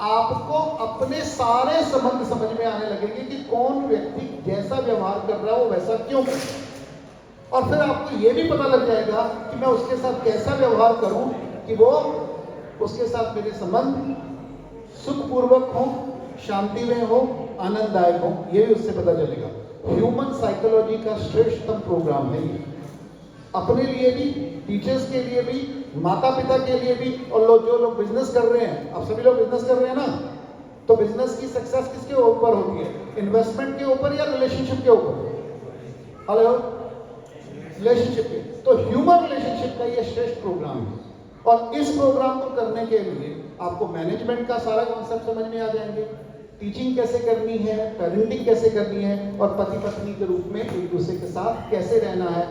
आपको अपने सारे संबंध समझ में आने लगेंगे कि कौन व्यक्ति जैसा व्यवहार कर रहा है वो वैसा क्यों कर रहा है। और फिर आपको ये भी पता लग जाएगा कि मैं उसके साथ कैसा व्यवहार करूं कि वो उसके साथ मेरे संबंध सुखपूर्वक हो, शांति में हो, आनंददायक हो। ये भी उससे पता चलेगा। ह्यूमन साइकोलॉजी का श्रेष्ठतम प्रोग्राम है ये, अपने लिए भी, टीचर्स के लिए भी, माता पिता के लिए भी, और जो लोग बिजनेस कर रहे हैं, आप सभी लोग बिजनेस कर रहे हैं ना, तो बिजनेस की सक्सेस किसके ऊपर होती है? इन्वेस्टमेंट के ऊपर या रिलेशनशिप के ऊपर? हेलो, रिलेशनशिप के। तो ह्यूमन रिलेशनशिप का ये श्रेष्ठ प्रोग्राम है, और इस प्रोग्राम को करने के लिए आपको मैनेजमेंट का सारा कॉन्सेप्ट समझ में आ जाएंगे, टीचिंग कैसे करनी है, पेरेंटिंग कैसे करनी है, और पति पत्नी के रूप में एक दूसरे के साथ कैसे रहना है।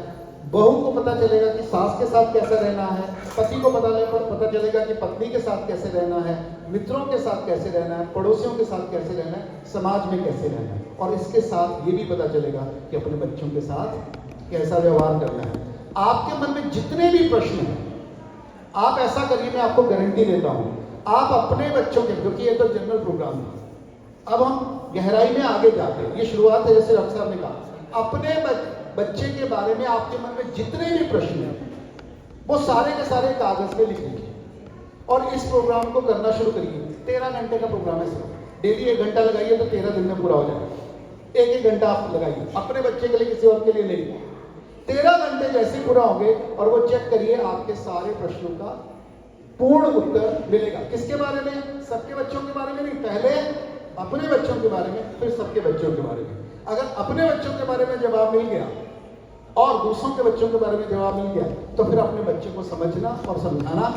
बहू को पता चलेगा कि सास के साथ कैसे रहना है, पति को पता चलेगा कि पत्नी के साथ कैसे रहना है, मित्रों के साथ कैसे रहना है, पड़ोसियों के साथ कैसे रहना है, समाज में कैसे रहना है। और इसके साथ ये भी पता चलेगा कि अपने बच्चों के साथ कैसा व्यवहार करना है। आपके मन में जितने भी प्रश्न हैं, आप ऐसा करिए, मैं आपको गारंटी देता हूं, आप अपने बच्चों के, क्योंकि ये तो जनरल प्रोग्राम है, अब हम गहराई में आगे जाते हैं, ये शुरुआत है, जैसे डॉक्टर साहब ने कहा, अपने बच्चे के बारे में आपके मन में जितने भी प्रश्न हैं वो सारे के सारे कागज पे लिख लीजिए और इस प्रोग्राम को करना शुरू करिए। 13 घंटे का प्रोग्राम है सिर्फ, डेली 1 घंटा लगाइए तो 13 दिन में पूरा हो जाएगा। 1-1 घंटा आप लगाइए, अपने बच्चे के लिए, किसी और के लिए नहीं। 13 घंटे जैसे पूरा होंगे और वो चेक करिए, आपके सारे प्रश्नों का पूर्ण उत्तर मिलेगा। किसके बारे में? सबके बच्चों के बारे में नहीं, पहले अपने बच्चों के बारे में, फिर सबके बच्चों के बारे में। अगर अपने बच्चों के बारे में जवाब मिल गया और दूसरों के बच्चों के बारे में जवाब मिल गया, तो फिर अपने बच्चे को समझना और समझाना,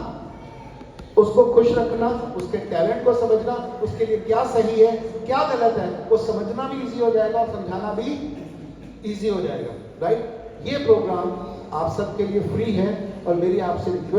उसको खुश रखना, उसके टैलेंट को समझना, उसके लिए क्या सही है क्या गलत है वो समझना भी इजी हो जाएगा और समझाना भी इजी हो जाएगा। राइट? ये प्रोग्राम आप सबके लिए फ्री है और मेरी आपसे रिक्वेस्ट